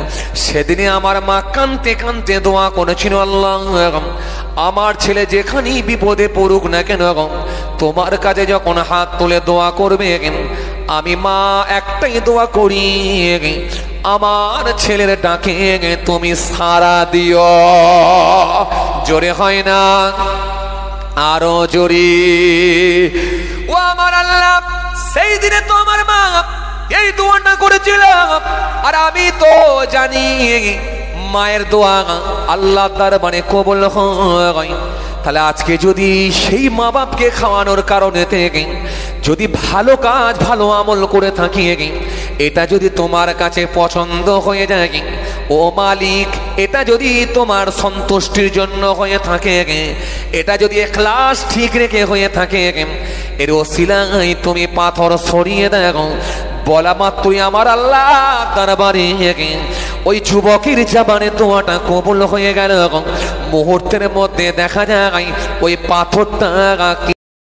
সেদিনে আমার মা কাঁদতে কাঁদতে দোয়া করেছিল, আল্লাহ আমার ছেলে যেখানেই বিপদে পড়ুক না কেন, তোমার কাছে যখন হাত তুলে দোয়া করবে আমি মা একটাই দোয়া করি, আমার ছেলের ডাকে তুমি সাড়া দিও। জোরে হয় না, আরো জোরে। ও আমার আল্লাহ, সেই দিনে তো আমার মা এই দোয়াটা করেছিল, আর আমি তো জানি মায়ের দোয়া আল্লাহ দরবারে কবুল হয়। তাহলে আজকে যদি সেই মা বাপকে খাওয়ানোর কারণে থেকে যদি ভালো কাজ ভালো আমল করে থাকি, এটা যদি তোমার কাছে পছন্দ হয়ে যায়, ও মালিক এটা যদি তোমার সন্তুষ্টির জন্য হয়ে থাকে, এটা যদি ইখলাস ঠিক রেখে হয়ে থাকে, এর ওসিলায় তুমি পাথর সরিয়ে দাও। বলা মাত্রই আমার আল্লাহ দরবারে ওই যুবকের জবানে দোয়াটা কবুল হয়ে গেল। মুহূর্তের মধ্যে দেখা যায় ওই পাথরটা